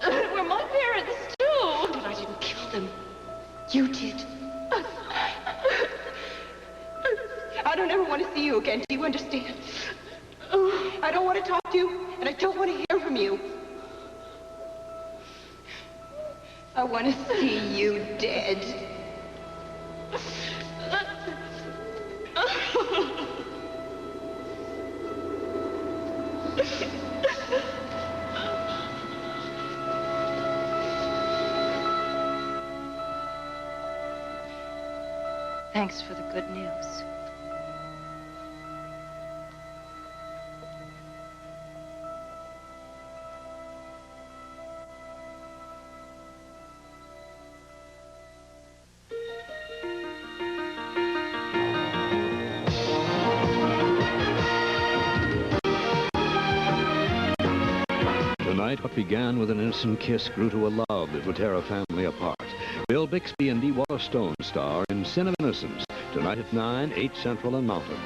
We're my parents, too. But I didn't kill them. You did. I don't ever want to see you again. Do you understand? I don't want to talk to you, and I don't want to hear from you. I want to see you dead. Thanks for the good news. Tonight, what began with an innocent kiss grew to a love that would tear a family apart. Bill Bixby and Dee Waller Stone star in Sin of Innocence, tonight at 9, 8 Central and Mountain.